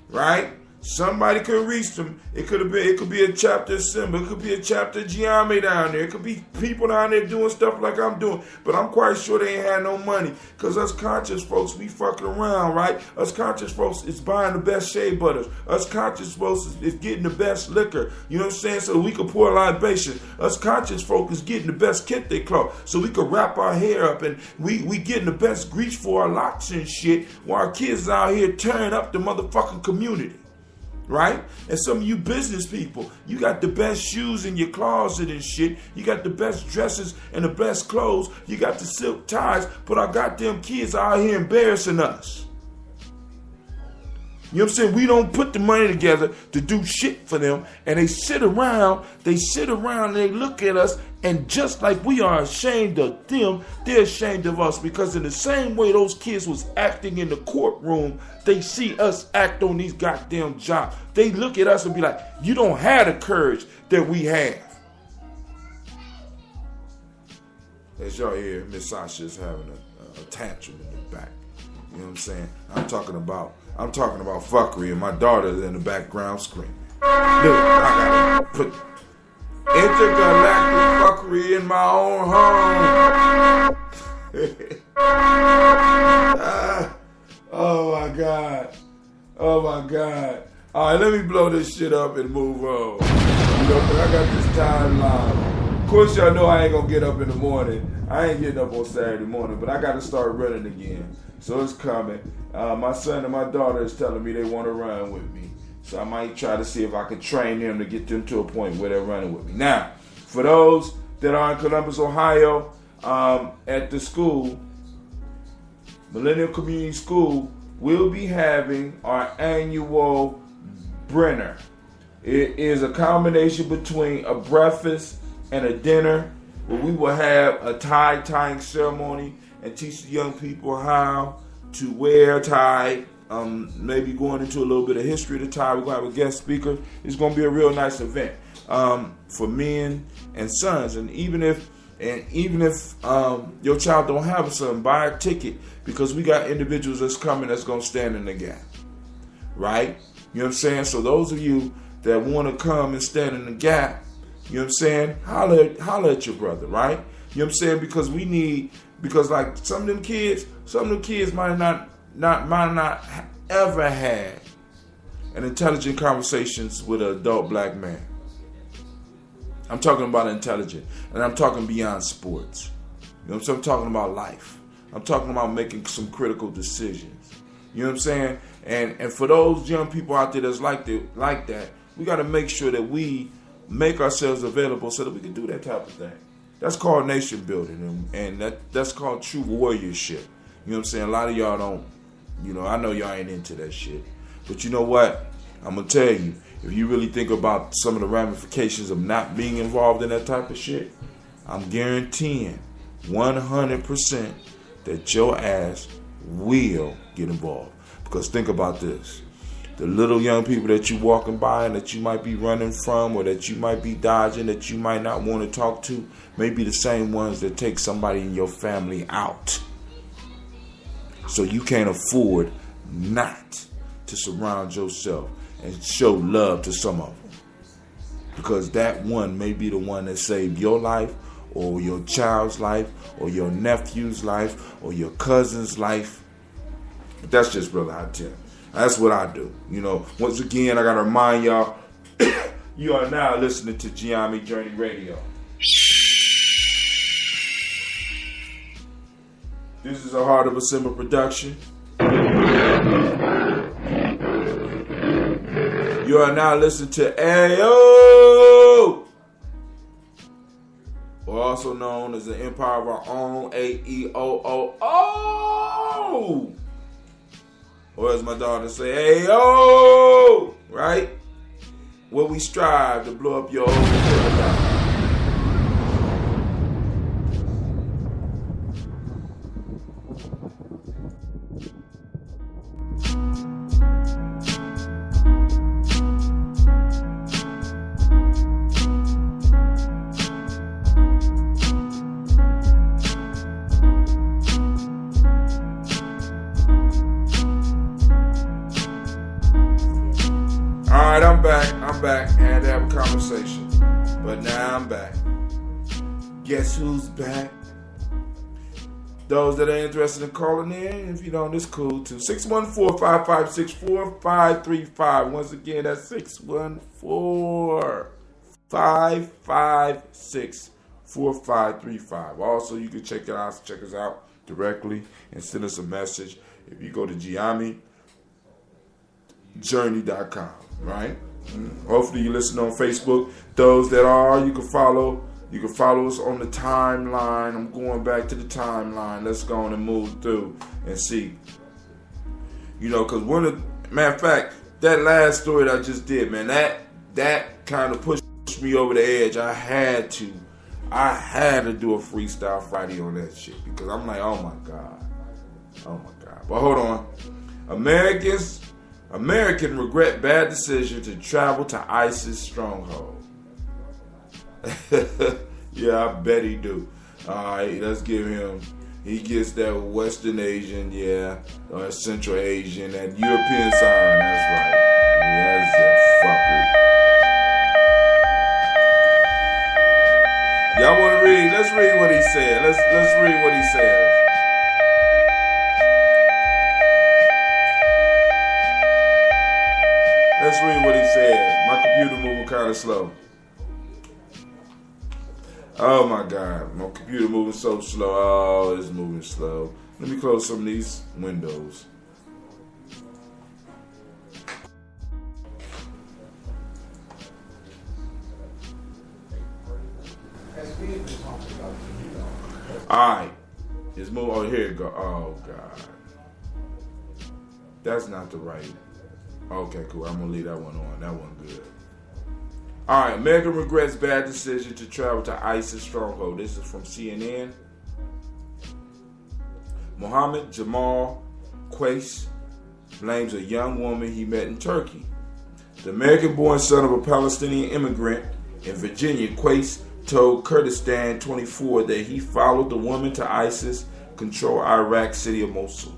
Speaker 1: right? Somebody could reach them. It could be a chapter of Simba. It could be a chapter of Gye-Nyame down there. It could be people down there doing stuff like I'm doing. But I'm quite sure they ain't had no money. Because us conscious folks, we fucking around, right? Us conscious folks is buying the best shea butters. Us conscious folks is getting the best liquor. You know what I'm saying? So we could pour a libation. Us conscious folks is getting the best kente cloth. So we could wrap our hair up and we getting the best grease for our locks and shit while our kids out here tearing up the motherfucking community. Right? And some of you business people, you got the best shoes in your closet and shit. You got the best dresses and the best clothes. You got the silk ties, but our goddamn kids are out here embarrassing us. You know what I'm saying? We don't put the money together to do shit for them, and they sit around and they look at us, and just like we are ashamed of them, they're ashamed of us, because in the same way those kids was acting in the courtroom, they see us act on these goddamn jobs. They look at us and be like, you don't have the courage that we have. As y'all hear, Miss Sasha's having a tantrum in the back. You know what I'm saying? I'm talking about fuckery, and my daughter's in the background screaming. Look, I gotta put intergalactic fuckery in my own home. Oh my God. Oh my God. All right, let me blow this shit up and move on. You know, I got this timeline. Of course, y'all know I ain't gonna get up in the morning. I ain't getting up on Saturday morning, but I gotta start running again. So it's coming. My son and my daughter is telling me they want to run with me. So I might try to see if I can train them to get them to a point where they're running with me. Now, for those that are in Columbus, Ohio, at the school, Millennium Community School, we'll be having our annual Brenner. It is a combination between a breakfast and a dinner, where we will have a tie-tying ceremony and teach the young people how to wear a tie, maybe going into a little bit of history of the tie. We're going to have a guest speaker. It's going to be a real nice event for men and sons. And even if your child don't have a son, buy a ticket, because we got individuals that's coming that's going to stand in the gap. Right? You know what I'm saying? So those of you that want to come and stand in the gap, you know what I'm saying? Holler at your brother, right? You know what I'm saying? Because like some of them kids might not ever had an intelligent conversations with an adult black man. I'm talking about intelligent, and I'm talking beyond sports. You know what I'm saying? I'm talking about life. I'm talking about making some critical decisions. You know what I'm saying? And for those young people out there that's like that, we got to make sure that we make ourselves available so that we can do that type of thing. That's called nation building, and that's called true warriorship. You know what I'm saying? A lot of y'all don't, I know y'all ain't into that shit. But you know what? I'm going to tell you, if you really think about some of the ramifications of not being involved in that type of shit, I'm guaranteeing 100% that your ass will get involved. Because think about this. The little young people that you walking by and that you might be running from, or that you might be dodging, that you might not want to talk to, may be the same ones that take somebody in your family out. So you can't afford not to surround yourself and show love to some of them. Because that one may be the one that saved your life, or your child's life, or your nephew's life, or your cousin's life. But that's just Brother Hatem. That's what I do. Once again, I got to remind y'all, you are now listening to Gye-Nyame Journey Radio. This is a Heart of a Simba production. You are now listening to AEOOOOhhh, or also known as the Empire of Our Own, AEOOOhhh. Or as my daughter say, hey, yo, right? Where we strive to blow up your own paradigm. Now I'm back. Guess who's back? Those that are interested in calling in, if you don't, it's cool too. 614-556-4535. Once again, that's 614-556-4535. Also, you can check us out directly and send us a message if you go to Gye-Nyame.journey.com, right? Hopefully you listen on Facebook. Those that are, you can follow us on the timeline. I'm going back to the timeline. Let's go on and move through and see. Because matter of fact, that last story that I just did, man, that kind of pushed me over the edge. I had to do a Freestyle Friday on that shit because I'm like, oh my God. But hold on. American regret bad decision to travel to ISIS stronghold. Yeah, I bet he do. Alright, let's give him. He gets that Western Asian, or Central Asian, that European siren, that's right. That's a fucker. Y'all want to read? Let's read what he said. Let's read what he says. Let's read what he said. My computer moving kind of slow. Oh my God, my computer moving so slow. Oh, it's moving slow. Let me close some of these windows. Alright. Let's move. Oh, here it go. Oh God. That's not the right. Okay, cool. I'm gonna leave that one on. That one good. Alright, America regrets bad decision to travel to ISIS stronghold. This is from CNN. Mohammed Jamal Qais blames a young woman he met in Turkey. The American-born son of a Palestinian immigrant in Virginia, Qais told Kurdistan 24 that he followed the woman to ISIS-controlled Iraq city of Mosul.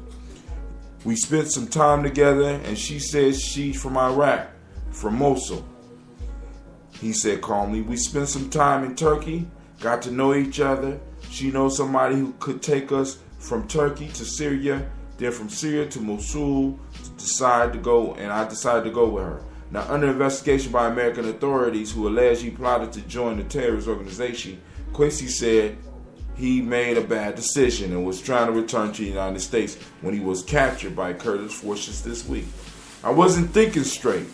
Speaker 1: We spent some time together, and she says she's from Iraq, from Mosul. He said calmly, we spent some time in Turkey, got to know each other. She knows somebody who could take us from Turkey to Syria, then from Syria to Mosul, I decided to go with her. Now, under investigation by American authorities who allege he plotted to join the terrorist organization, Qais said he made a bad decision and was trying to return to the United States when he was captured by Kurdish forces this week. I wasn't thinking straight.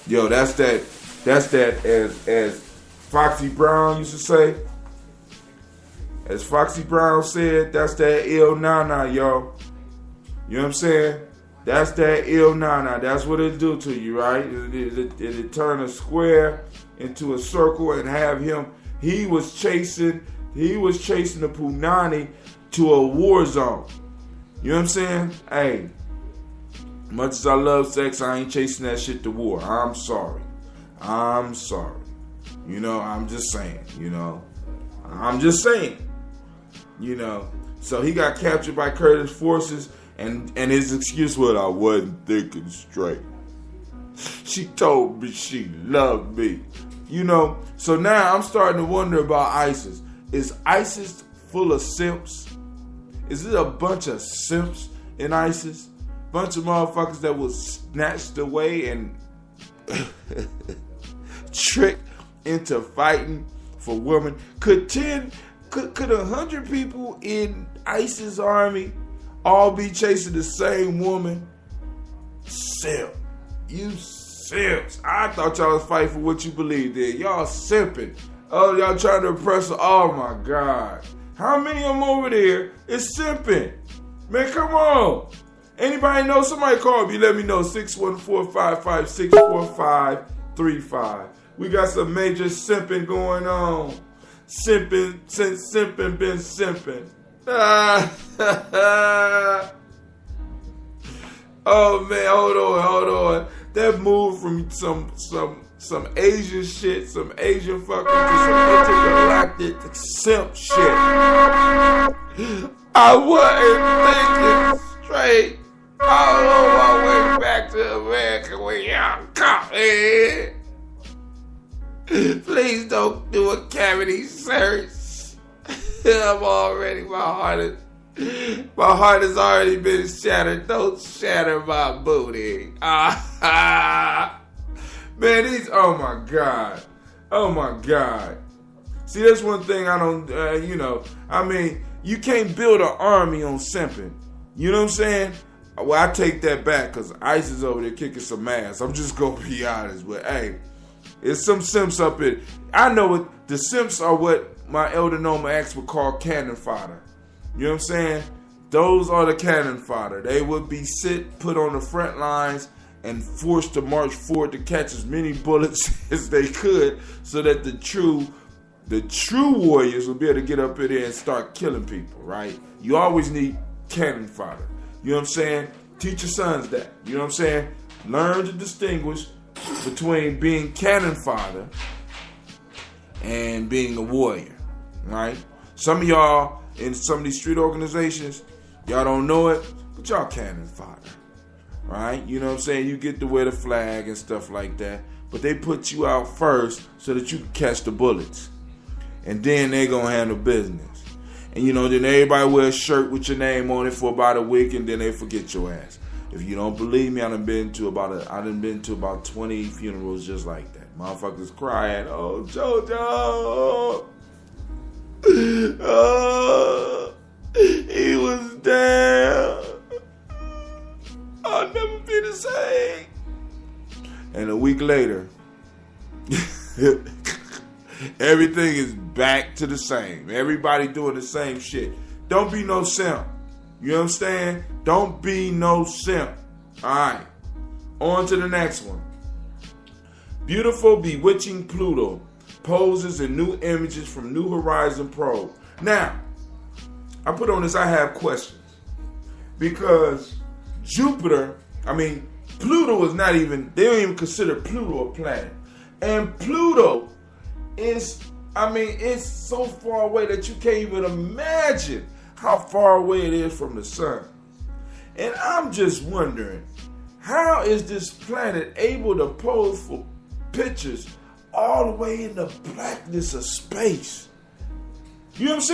Speaker 1: Yo, that's that as Foxy Brown used to say. As Foxy Brown said, that's that ill nana, yo. You know what I'm saying? That's that ill nana. That's what it do to you, right? It turn a square into a circle and have him. He was chasing the Punani to a war zone. You know what I'm saying? Hey, much as I love sex, I ain't chasing that shit to war. I'm sorry. You know, I'm just saying, So he got captured by Kurdish forces, and his excuse was, I wasn't thinking straight. She told me she loved me. So now I'm starting to wonder about ISIS. Is ISIS full of simps? Is it a bunch of simps in ISIS? Bunch of motherfuckers that was snatched away and tricked into fighting for women? Could 100 people in ISIS army all be chasing the same woman? Simp. You simps. I thought y'all was fighting for what you believed in. Y'all simping. Oh, y'all trying to oppress her. Oh my God. How many of them over there is simping? Man, come on. Anybody know? Somebody call me. Let me know. 614-556-4535. We got some major simping going on. Simping, since simping been simping. Oh man, hold on. That moved from some Asian shit, some Asian fucking to some intergalactic simp shit. I wasn't thinking straight. I'm on my way back to America when y'all come in. Please don't do a cavity search. I'm already, my heart has already been shattered. Don't shatter my booty. Man, these, oh my God. See, that's one thing I don't, you can't build an army on simping. You know what I'm saying? Well, I take that back because Ice is over there kicking some ass. I'm just going to be honest. But, hey, there's some simps up in. I know it. The simps are what my elder Noma ex would call cannon fodder. You know what I'm saying? Those are the cannon fodder. They would be put on the front lines and forced to march forward to catch as many bullets as they could so that the true warriors will be able to get up in there and start killing people, right? You always need cannon fodder. You know what I'm saying? Teach your sons that. You know what I'm saying? Learn to distinguish between being cannon fodder and being a warrior, right? Some of y'all in some of these street organizations, y'all don't know it, but y'all cannon fodder, right? You know what I'm saying? You get to wear the flag and stuff like that, but they put you out first so that you can catch the bullets. And then they gonna handle business. And then everybody wear a shirt with your name on it for about a week, and then they forget your ass. If you don't believe me, I done been to about 20 funerals just like that. Motherfuckers crying, oh, JoJo, oh, he was down. I'll never be the same. And a week later, everything is back to the same. Everybody doing the same shit. Don't be no simp. You know what I'm saying? Don't be no simp. Alright. On to the next one. Beautiful, bewitching Pluto poses in new images from New Horizon probe. Now, I put on this, I have questions. Because Pluto is not even, they don't even consider Pluto a planet. And Pluto is, it's so far away that you can't even imagine how far away it is from the sun. And I'm just wondering, how is this planet able to pose for pictures all the way in the blackness of space? You know what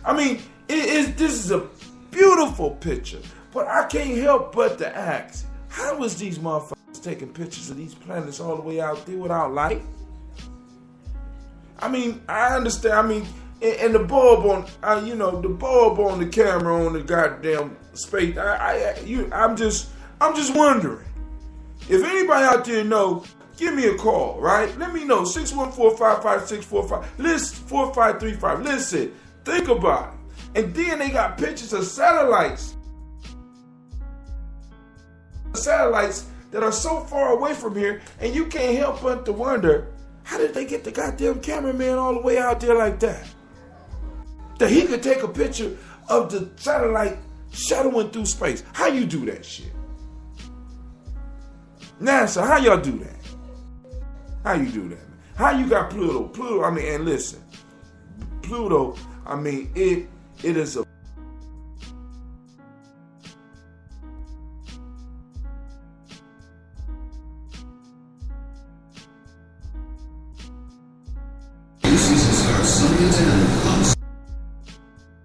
Speaker 1: I'm saying? This is a beautiful picture, but I can't help but to ask, how is these motherfuckers taking pictures of these planets all the way out there without light? I understand. And the bulb on, the bulb on the camera on the goddamn space. I'm just wondering. If anybody out there know, give me a call, right? Let me know. 614-556-45. Listen, 4535. Listen, think about it. And then they got pictures of satellites. Satellites that are so far away from here, and you can't help but to wonder, how did they get the goddamn cameraman all the way out there like that? That he could take a picture of the satellite shadowing through space. How you do that shit? NASA, how y'all do that? How you do that, man? How you got Pluto? And listen, Pluto, it is a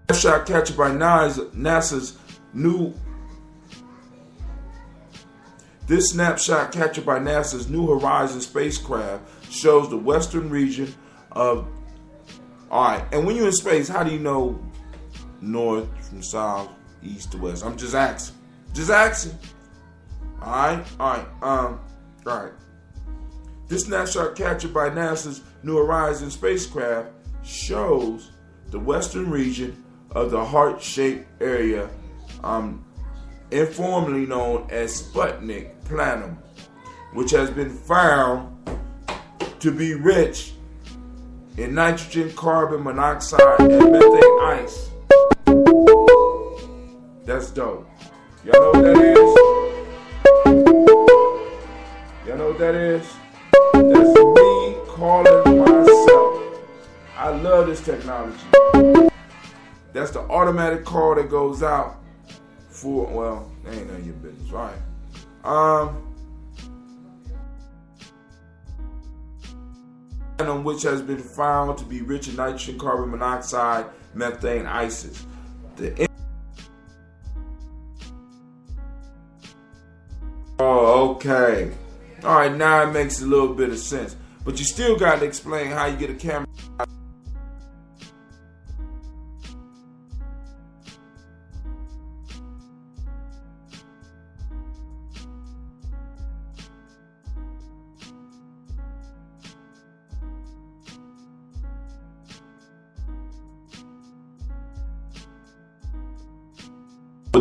Speaker 1: snapshot captured by NASA's new. This snapshot captured by NASA's New Horizon spacecraft shows the western region of. All right, and when you're in space, how do you know north from south, east to west? I'm just asking. All right. This snapshot captured by NASA's New Horizon spacecraft shows the western region of the heart-shaped area, informally known as Sputnik Planum, which has been found to be rich in nitrogen, carbon monoxide, and methane ice. That's dope. Y'all know what that is? That's me calling myself. I love this technology. That's the automatic call that goes out for, well, that ain't none of your business, right? which has been found to be rich in nitrogen, carbon monoxide, methane, ices. Oh, okay. All right, now it makes a little bit of sense. But you still got to explain how you get a camera.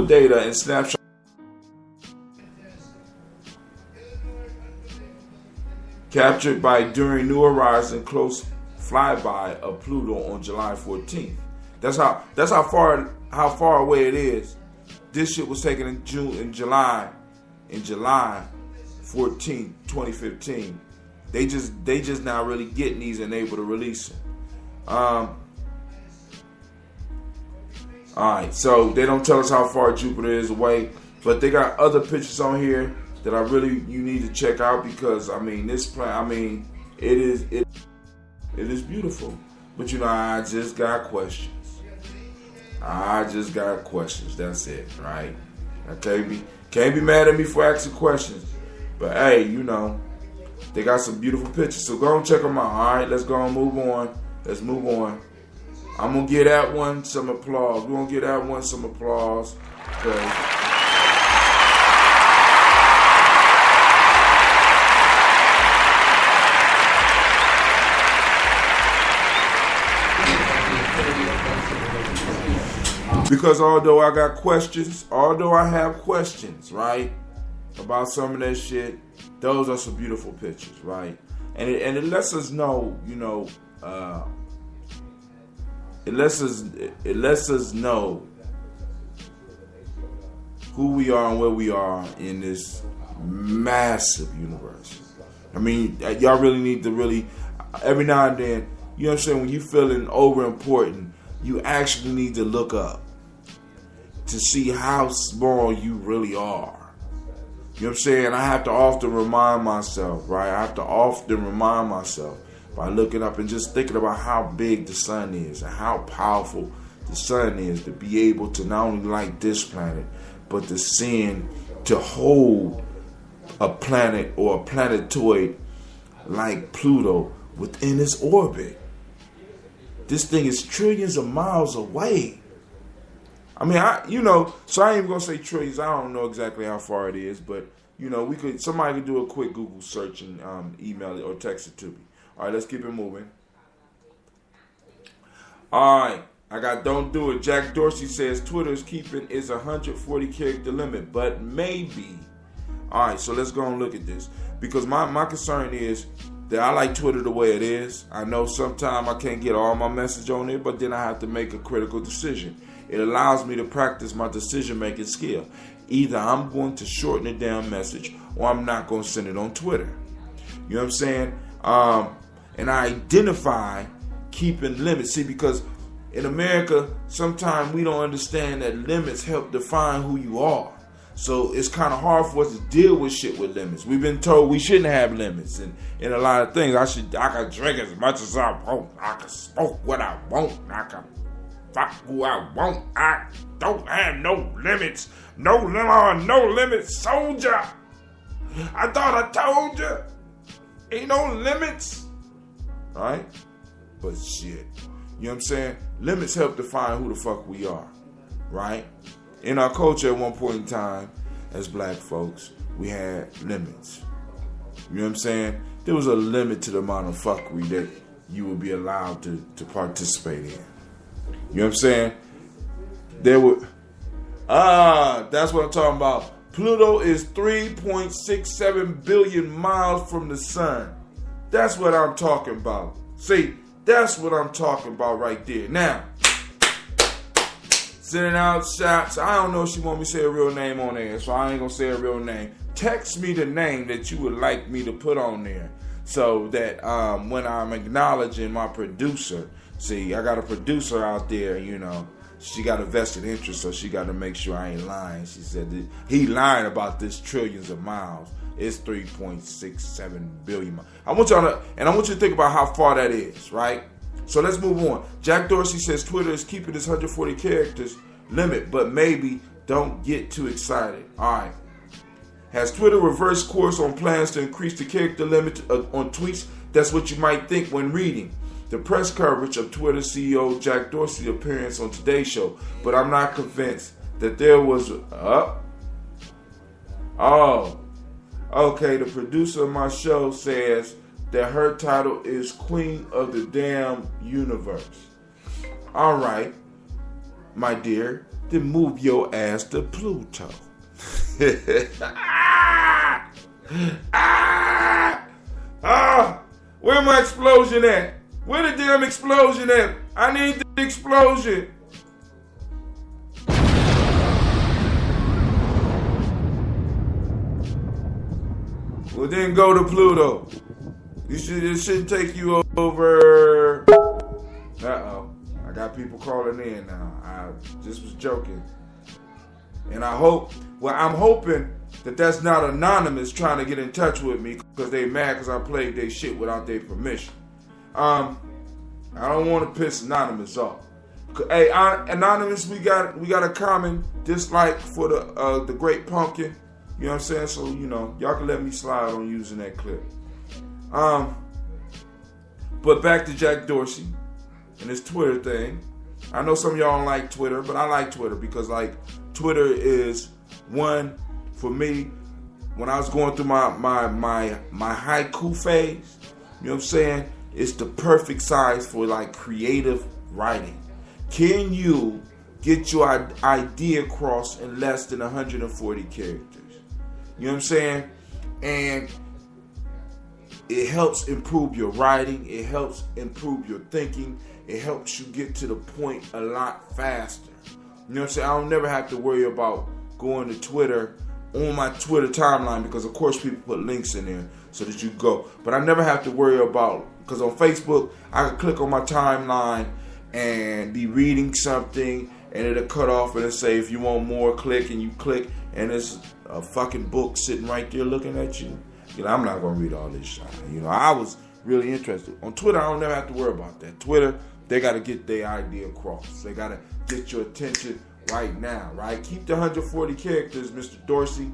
Speaker 1: Data and snapshot captured by during New Horizon close flyby of Pluto on July 14th. That's how far away it is. This shit was taken in July 14th, 2015. They just now really getting these and able to release them. Alright, so they don't tell us how far Jupiter is away, but they got other pictures on here that you need to check out, because this planet, it is beautiful. But I just got questions. That's it, right? I can't be mad at me for asking questions. But hey, they got some beautiful pictures. So go and check them out. Alright, let's go and move on. I'm going to give that one some applause. We're going to give that one some applause. Because although I have questions, right, about some of that shit, those are some beautiful pictures, right? And it lets us know, It lets us know who we are and where we are in this massive universe. Y'all really need to every now and then, you know what I'm saying, when you feeling over important, you actually need to look up to see how small you really are. You know what I'm saying? I have to often remind myself, right? By looking up and just thinking about how big the sun is and how powerful the sun is, to be able to not only light this planet, but to hold a planet or a planetoid like Pluto within its orbit. This thing is trillions of miles away. So I ain't even gonna say trillions. I don't know exactly how far it is, but somebody could do a quick Google search and email it or text it to me. All right, let's keep it moving. All right, I got Don't Do It. Jack Dorsey says Twitter's keeping is 140 character limit, but maybe. All right, so let's go and look at this, because my concern is that I like Twitter the way it is. I know sometimes I can't get all my message on it, but then I have to make a critical decision. It allows me to practice my decision-making skill. Either I'm going to shorten the damn message, or I'm not going to send it on Twitter. You know what I'm saying? And I identify keeping limits. See, because in America, sometimes we don't understand that limits help define who you are. So it's kind of hard for us to deal with shit with limits. We've been told we shouldn't have limits in a lot of things. I can drink as much as I want. I can smoke what I want. I can fuck who I want. I don't have no limits. No limits, soldier. I thought I told you. Ain't no limits. Alright? But shit. You know what I'm saying? Limits help define who the fuck we are. Right? In our culture at one point in time, as black folks, we had limits. You know what I'm saying? There was a limit to the amount of fuckery that you would be allowed to participate in. You know what I'm saying? That's what I'm talking about. Pluto is 3.67 billion miles from the sun. That's what I'm talking about. See, that's what I'm talking about right there. Now, sending out shots. I don't know if she want me to say a real name on there, so I ain't gonna say a real name. Text me the name that you would like me to put on there, so that when I'm acknowledging my producer, see, I got a producer out there, you know. She got a vested interest, so she got to make sure I ain't lying. She said that he lying about this trillions of miles. It's 3.67 billion. I want you to think about how far that is, right? So let's move on. Jack Dorsey says Twitter is keeping its 140 characters limit, but maybe don't get too excited. All right. Has Twitter reversed course on plans to increase the character limit on tweets? That's what you might think when reading the press coverage of Twitter CEO Jack Dorsey's appearance on Today's Show, but I'm not convinced that there was okay, the producer of my show says that her title is Queen of the Damn Universe. All right, my dear, then move your ass to Pluto. Where my explosion at? Where the damn explosion at? I need the explosion. Well, then go to Pluto. It shouldn't take you over. Uh-oh. I got people calling in now. I just was joking. And I'm hoping that that's not anonymous trying to get in touch with me because they mad because I played their shit without their permission. I don't want to piss Anonymous off. Hey, Anonymous, we got a common dislike for the Great Pumpkin. You know what I'm saying? So, y'all can let me slide on using that clip. But back to Jack Dorsey and his Twitter thing. I know some of y'all don't like Twitter, but I like Twitter because, Twitter is one for me. When I was going through my haiku phase, you know what I'm saying? It's the perfect size for creative writing. Can you get your idea across in less than 140 characters? You know what I'm saying? And it helps improve your writing. It helps improve your thinking. It helps you get to the point a lot faster. You know what I'm saying? I don't never have to worry about going to Twitter on my Twitter timeline because, of course, people put links in there so that you go. But I never have to worry about, because on Facebook, I can click on my timeline and be reading something and it'll cut off and it'll say, if you want more, click, and you click, and it's a fucking book sitting right there looking at you. I'm not going to read all this shit. I was really interested. On Twitter, I don't never have to worry about that. Twitter, they got to get their idea across. They got to get your attention right now, right? Keep the 140 characters, Mr. Dorsey.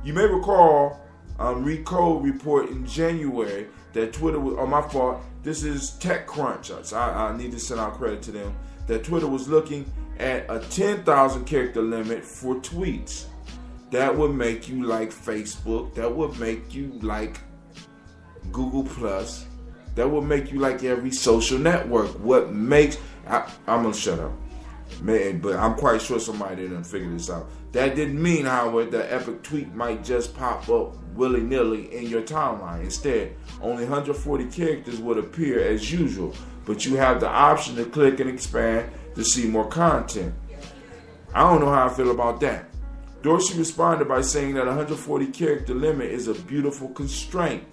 Speaker 1: You may recall Recode report in January that Twitter was, my fault, this is TechCrunch, so I need to send out credit to them, that Twitter was looking at a 10,000 character limit for tweets. That would make you like Facebook. That would make you like Google Plus. That would make you like every social network. What makes... I'm going to shut up. Man, but I'm quite sure somebody didn't figure this out. That didn't mean, however, that epic tweet might just pop up willy-nilly in your timeline. Instead, only 140 characters would appear as usual, but you have the option to click and expand to see more content. I don't know how I feel about that. Dorsey responded by saying that 140 character limit is a beautiful constraint.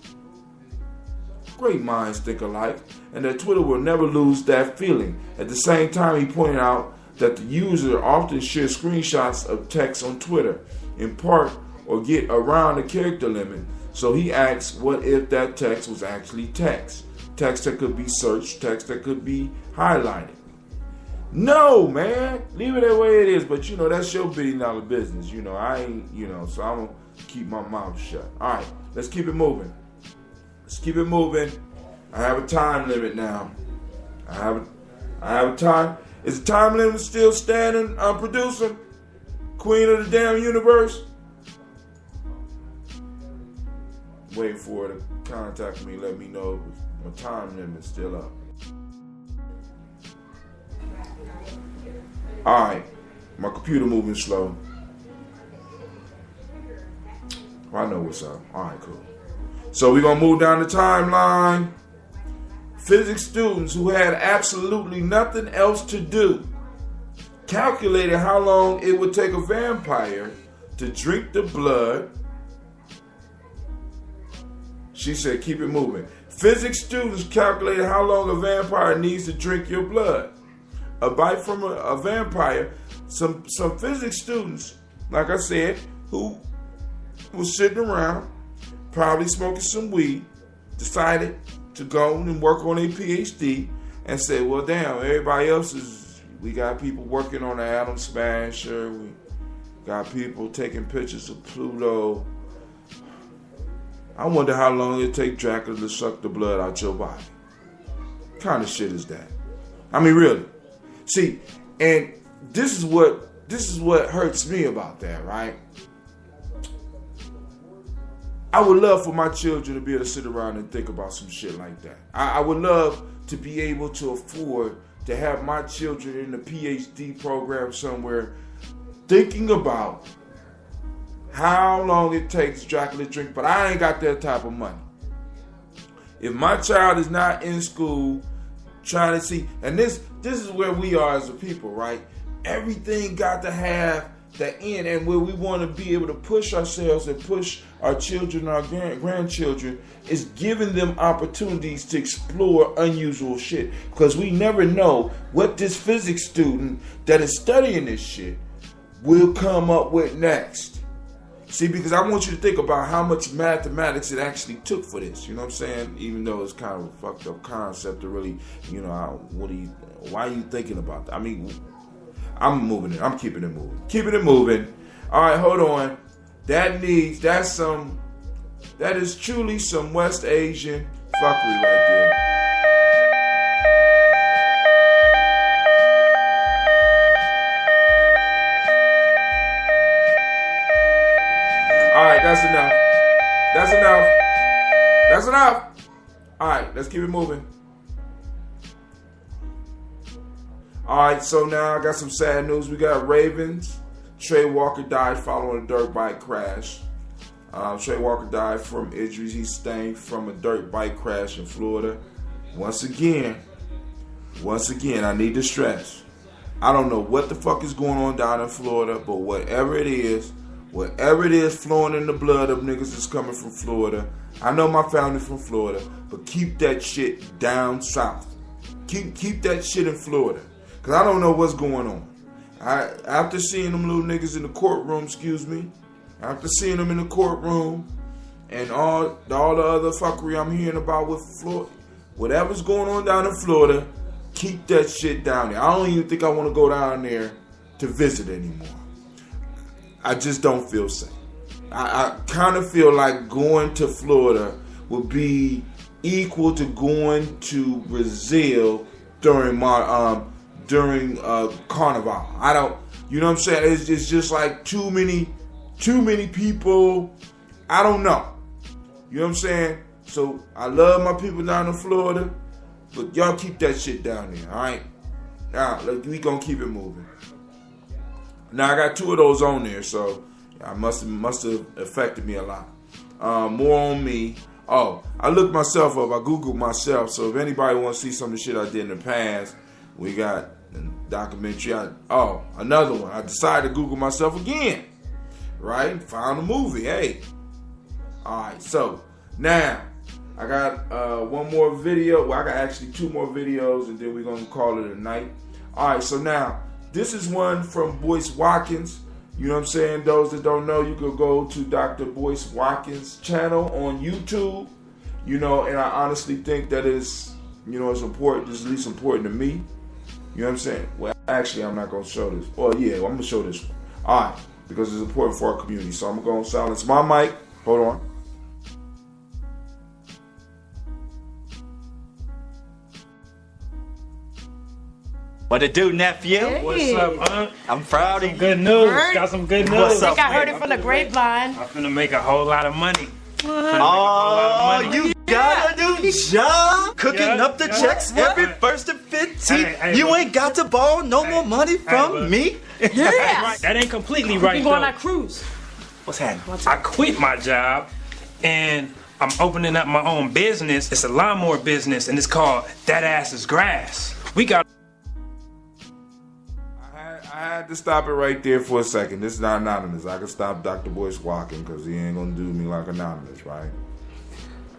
Speaker 1: Great minds think alike, and that Twitter will never lose that feeling. At the same time, he pointed out that the user often shares screenshots of text on Twitter, in part, or get around the character limit. So he asks, what if that text was actually text? Text that could be searched, text that could be highlighted. No, man, leave it the way it is. But that's your $1 billion business. I ain't, so I'm gonna keep my mouth shut. All right, let's keep it moving. I have a time limit now. I have a time. Is the time limit still standing, producer? Queen of the damn universe? Waiting for her to contact me, let me know if my time limit's still up. Alright, my computer moving slow. I know what's up. Alright, cool. So we're going to move down the timeline. Physics students who had absolutely nothing else to do calculated how long it would take a vampire to drink the blood. She said, keep it moving. Physics students calculated how long a vampire needs to drink your blood. A bite from a vampire. Some physics students, like I said, who was sitting around, probably smoking some weed, decided to go and work on a PhD, and said, well, damn, everybody else we got people working on the atom smasher, we got people taking pictures of Pluto. I wonder how long it take Dracula to suck the blood out your body. What kind of shit is that? I mean, really. See, and this is what hurts me about that, right? I would love for my children to be able to sit around and think about some shit like that. I would love to be able to afford to have my children in a PhD program somewhere thinking about how long it takes Dracula to drink, but I ain't got that type of money. If my child is not in school trying to see, and this is where we are as a people, right? Everything got to have the end, and where we want to be able to push ourselves and push our children, our grandchildren, is giving them opportunities to explore unusual shit. Because we never know what this physics student that is studying this shit will come up with next. See, because I want you to think about how much mathematics it actually took for this. You know what I'm saying? Even though it's kind of a fucked up concept to really, you know, why are you thinking about that? I mean, I'm moving it. I'm keeping it moving. Keeping it moving. All right, hold on. That is truly some West Asian fuckery right there. All right, that's enough. That's enough. That's enough. All right, let's keep it moving. All right, so now I got some sad news. We got Ravens. Trey Walker died following a dirt bike crash. Trey Walker died from injuries he sustained from a dirt bike crash in Florida. Once again, I need to stress, I don't know what the fuck is going on down in Florida, but whatever it is flowing in the blood of niggas that's coming from Florida. I know my family's from Florida, but keep that shit down south. Keep that shit in Florida. Because I don't know what's going on. After seeing them little niggas in the courtroom, after seeing them in the courtroom and all the other fuckery I'm hearing about with Florida, whatever's going on down in Florida, keep that shit down there. I don't even think I want to go down there to visit anymore. I just don't feel safe. I kind of feel like going to Florida would be equal to going to Brazil during Carnival. I don't, you know what I'm saying? It's just like too many people. I don't know. You know what I'm saying? So I love my people down in Florida, but y'all keep that shit down there, all right? Now, we gonna keep it moving. Now I got 2 of those on there, so I must have affected me a lot. More on me. Oh, I looked myself up. I Googled myself. So if anybody wants to see some of the shit I did in the past, we got a documentary. Another one. I decided to Google myself again. Right? Found a movie. Hey. Alright, so now I got one more video. Well, I got actually 2 more videos, and then we're going to call it a night. Alright, so now this is one from Boyce Watkins. You know what I'm saying? Those that don't know, you could go to Dr. Boyce Watkins' channel on YouTube. You know, and I honestly think that is, you know, it's important. It's at least important to me. You know what I'm saying? Well, actually, I'm not going to show this. Oh, yeah, I'm going to show this one. All right, because it's important for our community. So I'm going to silence my mic. Hold on.
Speaker 12: What it do, nephew?
Speaker 13: Hey. What's up, Aunt?
Speaker 12: I'm proud of you.
Speaker 13: Good news. Got some good news.
Speaker 12: What's up,
Speaker 13: I think I
Speaker 12: man?
Speaker 13: heard it from the grapevine. I'm finna make a whole lot of money.
Speaker 12: Oh, you got a new job? Cooking up the checks every 1st and 15th?
Speaker 13: Hey,
Speaker 12: you ain't got to borrow no more money from me?
Speaker 13: Yes. That ain't completely right,
Speaker 14: You
Speaker 13: though.
Speaker 14: going on a cruise?
Speaker 12: What's happening?
Speaker 13: I quit my job, and I'm opening up my own business. It's a lawnmower business, and it's called That Ass is Grass. We got...
Speaker 1: I had to stop it right there for a second. This is not anonymous. I can stop Dr. Boyce walking because he ain't going to do me like anonymous, right?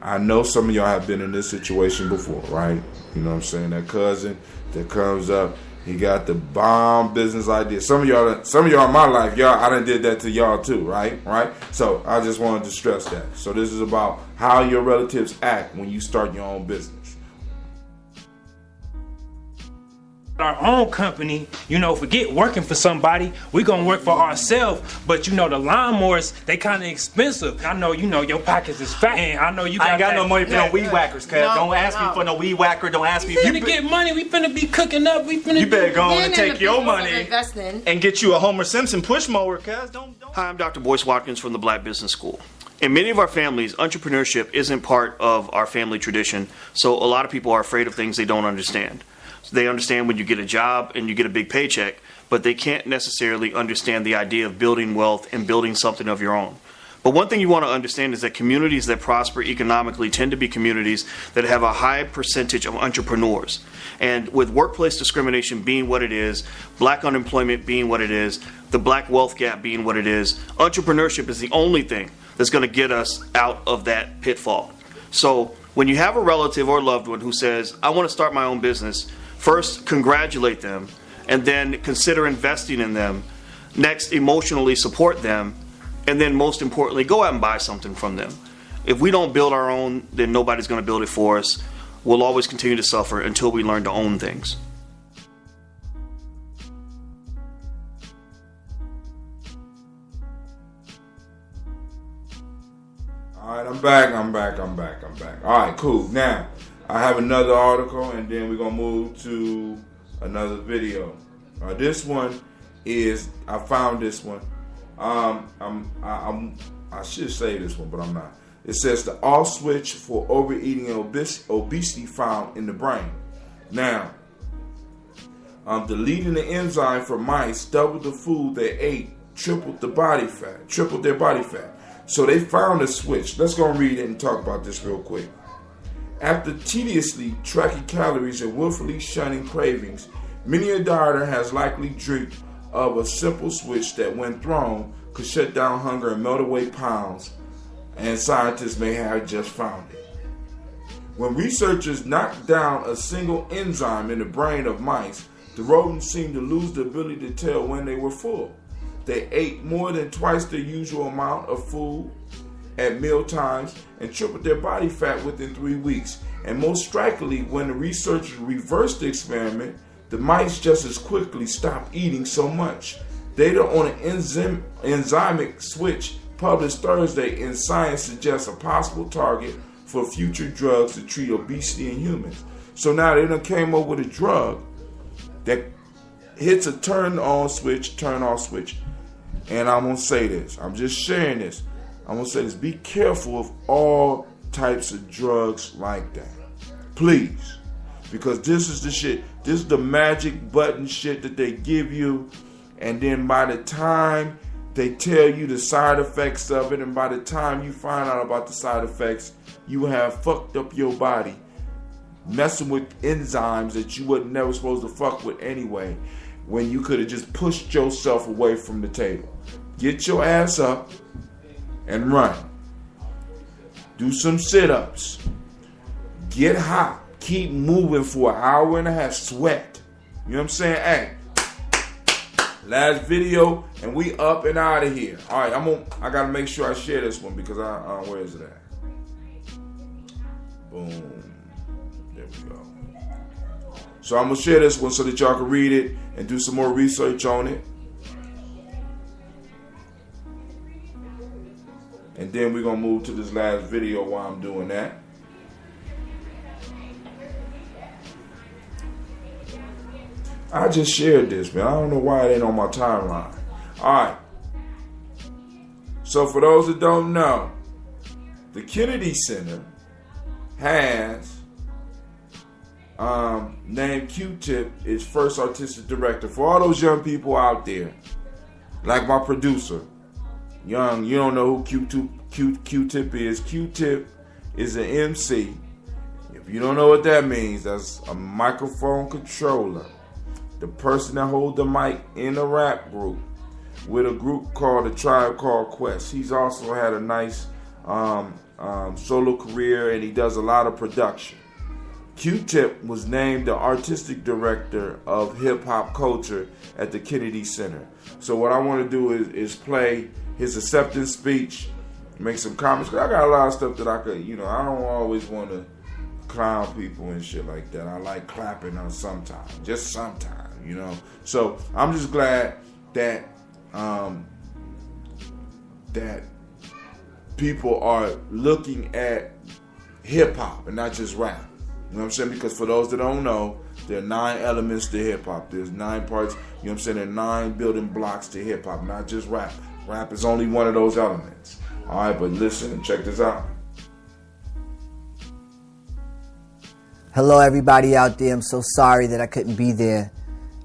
Speaker 1: I know some of y'all have been in this situation before, right? You know what I'm saying? That cousin that comes up He got the bomb business idea. Some of y'all in my life, I done did that to y'all too, right? So I just wanted to stress that. So this is about how your relatives act when you start your own business.
Speaker 13: Our own company, forget working for somebody. We're gonna work for ourselves. But the lawnmowers, they kind of expensive. I know, your pockets is fat, and I know you got.
Speaker 12: I ain't got no money for no weed whackers, cuz. Don't ask me for no weed whacker. Don't ask me.
Speaker 13: We finna get money. We finna be cooking up. You
Speaker 12: better go on and take your money and get you a Homer Simpson push mower, cuz. Don't.
Speaker 14: Hi, I'm Dr. Boyce Watkins from the Black Business School. In many of our families, entrepreneurship isn't part of our family tradition, so a lot of people are afraid of things they don't understand. They understand when you get a job and you get a big paycheck, but they can't necessarily understand the idea of building wealth and building something of your own. But one thing you want to understand is that communities that prosper economically tend to be communities that have a high percentage of entrepreneurs. And with workplace discrimination being what it is, black unemployment being what it is, the black wealth gap being what it is, entrepreneurship is the only thing that's going to get us out of that pitfall. So when you have a relative or loved one who says, I want to start my own business, first, congratulate them, and then consider investing in them. Next, emotionally support them, and then most importantly, go out and buy something from them. If we don't build our own, then nobody's going to build it for us. We'll always continue to suffer until we learn to own things.
Speaker 1: All right, I'm back. All right, cool. Now, I have another article, and then we're gonna move to another video. This one is, I found this one. I should say this one, but I'm not. It says the off switch for overeating and obesity found in the brain. Now, deleting the enzyme for mice doubled the food they ate, tripled their body fat. So they found a switch. Let's go and read it and talk about this real quick. After tediously tracking calories and willfully shunning cravings, many a dieter has likely dreamt of a simple switch that, when thrown, could shut down hunger and melt away pounds, and scientists may have just found it. When researchers knocked down a single enzyme in the brain of mice, the rodents seemed to lose the ability to tell when they were full. They ate more than twice their usual amount of food at meal times and tripled their body fat within 3 weeks. And most strikingly, when the researchers reversed the experiment, the mice just as quickly stopped eating so much. Data on an enzymic switch published Thursday in Science suggests a possible target for future drugs to treat obesity in humans. So now they done came up with a drug that hits a turn-on switch, turn-off switch. And I'm going to say this. I'm just sharing this. I'm going to say this. Be careful of all types of drugs like that. Please. Because this is the shit. This is the magic button shit that they give you. And then by the time they tell you the side effects of it, and by the time you find out about the side effects, you have fucked up your body. Messing with enzymes that you were never supposed to fuck with anyway, when you could have just pushed yourself away from the table. Get your ass up and run. Do some sit-ups. Get hot. Keep moving for an hour and a half. Sweat. You know what I'm saying? Hey, last video, and we up and out of here. All right, I gotta make sure I share this one because where is it at? Boom. There we go. So I'm gonna share this one so that y'all can read it and do some more research on it. And then we're gonna move to this last video while I'm doing that. I just shared this, man. I don't know why it ain't on my timeline. Alright. So for those that don't know, the Kennedy Center has named Q-Tip its first artistic director. For all those young people out there, like my producer, young, you don't know who Q-Tip is. Q-Tip is an MC. If you don't know what that means, that's a microphone controller. The person that holds the mic in a rap group with a group called A Tribe Called Quest. He's also had a nice solo career, and he does a lot of production. Q-Tip was named the artistic director of hip hop culture at the Kennedy Center. So what I want to do is play his acceptance speech, make some comments. 'Cause I got a lot of stuff that I could, I don't always want to clown people and shit like that. I like clapping on sometimes, just sometimes, So I'm just glad that that people are looking at hip hop and not just rap. You know what I'm saying? Because for those that don't know, there are 9 elements to hip hop. There's 9 parts. You know what I'm saying? There are 9 building blocks to hip hop, not just rap. Rap is only one of those elements. All right, but listen and check this out.
Speaker 15: Hello, everybody out there. I'm so sorry that I couldn't be there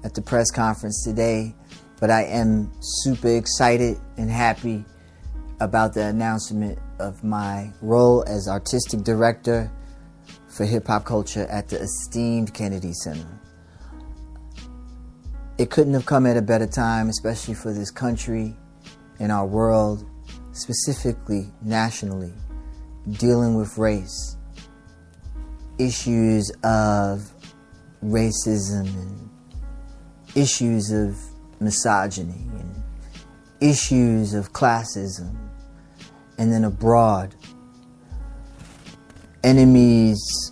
Speaker 15: at the press conference today, but I am super excited and happy about the announcement of my role as artistic director for hip-hop culture at the esteemed Kennedy Center. It couldn't have come at a better time, especially for this country and our world, specifically nationally, dealing with race, issues of racism and issues of misogyny and issues of classism, and then abroad, enemies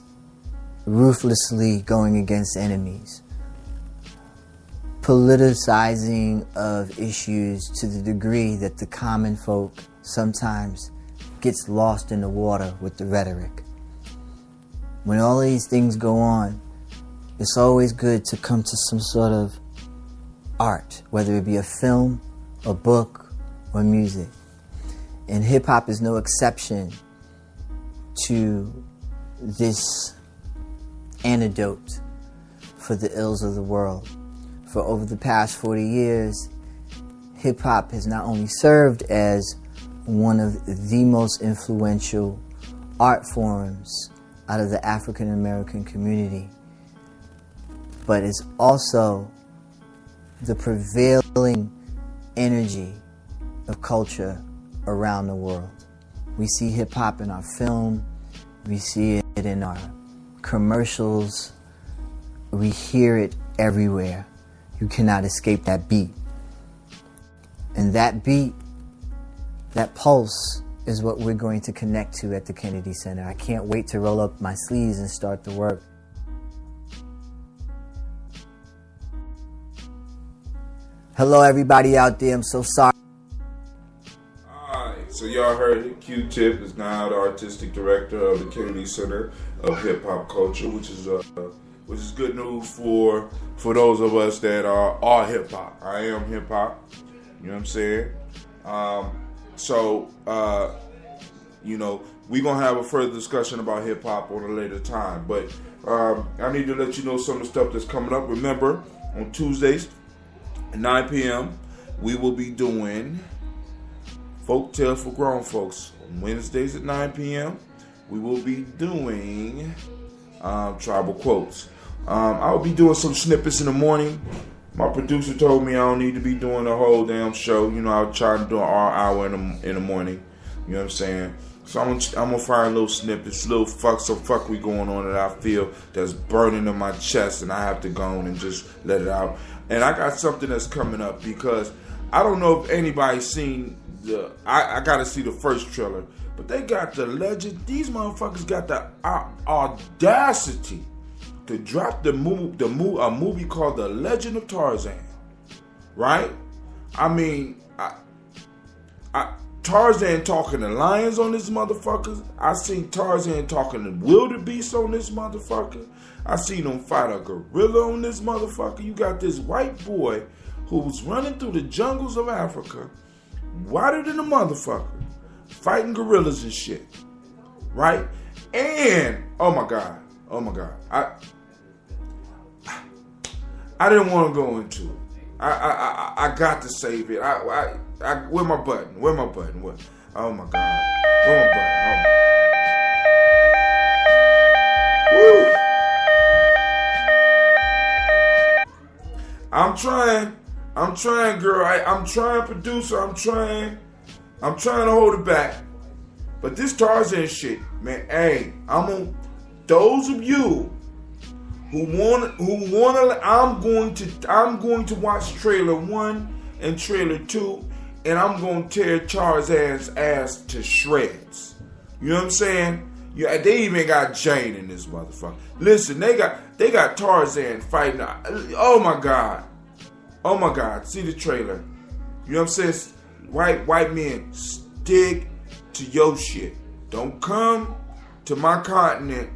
Speaker 15: ruthlessly going against enemies, politicizing of issues to the degree that the common folk sometimes gets lost in the water with the rhetoric. When all these things go on, it's always good to come to some sort of art, whether it be a film, a book, or music. And hip-hop is no exception to this antidote for the ills of the world. For over the past 40 years, hip-hop has not only served as one of the most influential art forms out of the African American community, but it's also the prevailing energy of culture around the world. We see hip-hop in our film, we see it in our commercials, we hear it everywhere. You cannot escape that beat. And that beat, that pulse, is what we're going to connect to at the Kennedy Center. I can't wait to roll up my sleeves and start the work. Hello, everybody out there. I'm so sorry.
Speaker 1: So y'all heard it. Q-Tip is now the artistic director of the Kennedy Center of Hip Hop Culture, which is good news for those of us that are hip hop. I am hip hop. You know what I'm saying? We're gonna have a further discussion about hip hop on a later time. But I need to let you know some of the stuff that's coming up. Remember, on Tuesdays at 9 p.m. we will be doing Folk Tales for Grown Folks. On Wednesdays at 9 p.m. we will be doing Tribal Quotes. I'll be doing some snippets in the morning. My producer told me I don't need to be doing the whole damn show. I'll try to do an hour in the morning. You know what I'm saying? So I'm gonna find little snippets, little fuckery going on that I feel that's burning in my chest, and I have to go on and just let it out. And I got something that's coming up because I don't know if anybody's seen I gotta see the first trailer, but they got the legend. These motherfuckers got the audacity to drop a movie called The Legend of Tarzan. Right? I mean, Tarzan talking to lions on this motherfucker. I seen Tarzan talking to wildebeest on this motherfucker. I seen him fight a gorilla on this motherfucker. You got this white boy who's running through the jungles of Africa, whiter than a motherfucker, fighting gorillas and shit. Right? And, oh my God. I didn't want to go into it. I got to save it. Where my button? Oh my God. Where my button? Woo. I'm trying, girl. I'm trying, producer. I'm trying to hold it back. But this Tarzan shit, man, hey, those of you I'm going to watch trailer 1 and trailer 2, and I'm going to tear Tarzan's ass to shreds. You know what I'm saying? Yeah, they even got Jane in this motherfucker. Listen, they got Tarzan fighting. Oh my god. See the trailer. You know what I'm saying? White men, stick to your shit. Don't come to my continent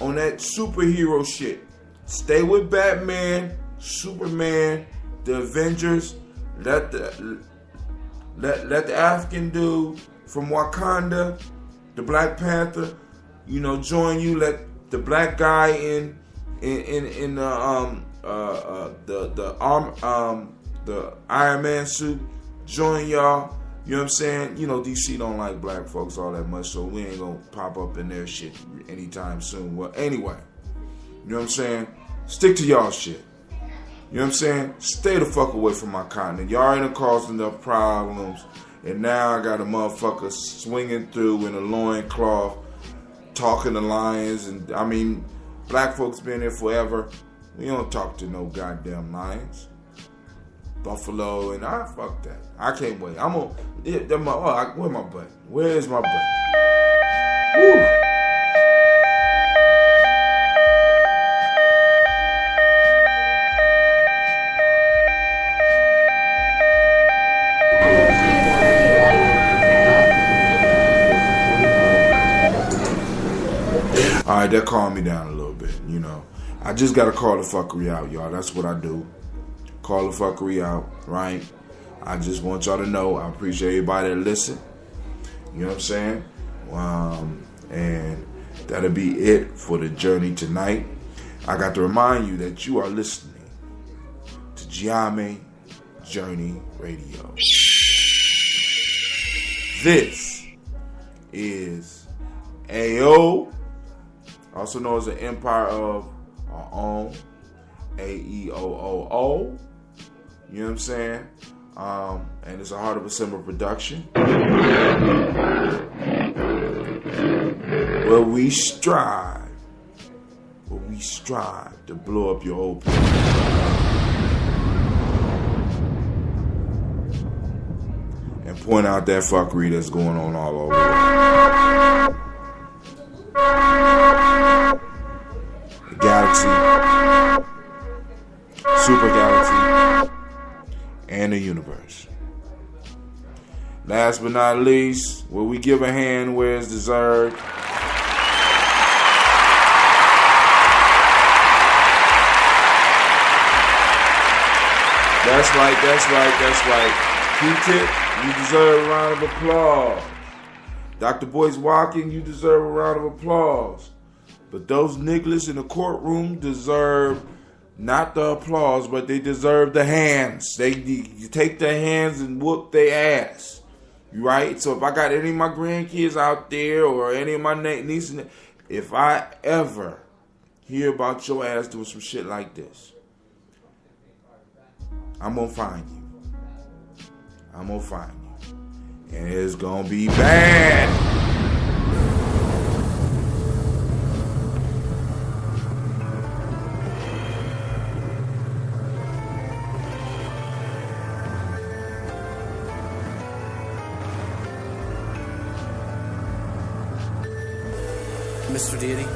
Speaker 1: on that superhero shit. Stay with Batman, Superman, the Avengers. Let the African dude from Wakanda, the Black Panther, join you. Let the black guy in the Iron Man suit join y'all. You know what I'm saying? DC don't like black folks all that much, so we ain't gonna pop up in their shit anytime soon. Well, anyway, you know what I'm saying? Stick to y'all shit. You know what I'm saying? Stay the fuck away from my continent. Y'all ain't caused enough problems, and now I got a motherfucker swinging through in a loincloth, talking to lions, and I mean, black folks been here forever. We don't talk to no goddamn lions. Buffalo, and fuck that. I can't wait. Where's my butt? Where's my butt? Woo! Alright, that calmed me down a little bit, I just gotta call the fuckery out, y'all. That's what I do. Call the fuckery out, right? I just want y'all to know I appreciate everybody that listen. You know what I'm saying? And that'll be it for the journey tonight. I got to remind you that you are listening to Gye-Nyame Journey Radio. This is AEOOOOhhh, also known as the Empire of Our Own, AEOOOOhhh. You know what I'm saying? And it's a Heart of December production, where we strive to blow up your old people. And point out that fuckery that's going on all over the galaxy, super galaxy, and the universe. Last but not least, where we give a hand where it's deserved. That's right. Q-Tip, you deserve a round of applause. Dr. Boyce Walking, you deserve a round of applause. But those niggas in the courtroom deserve not the applause, but they deserve the hands. You take their hands and whoop their ass. Right? So if I got any of my grandkids out there or any of my nieces, if I ever hear about your ass doing some shit like this, I'm going to find you. And it's going to be bad.
Speaker 16: Mr. Deity,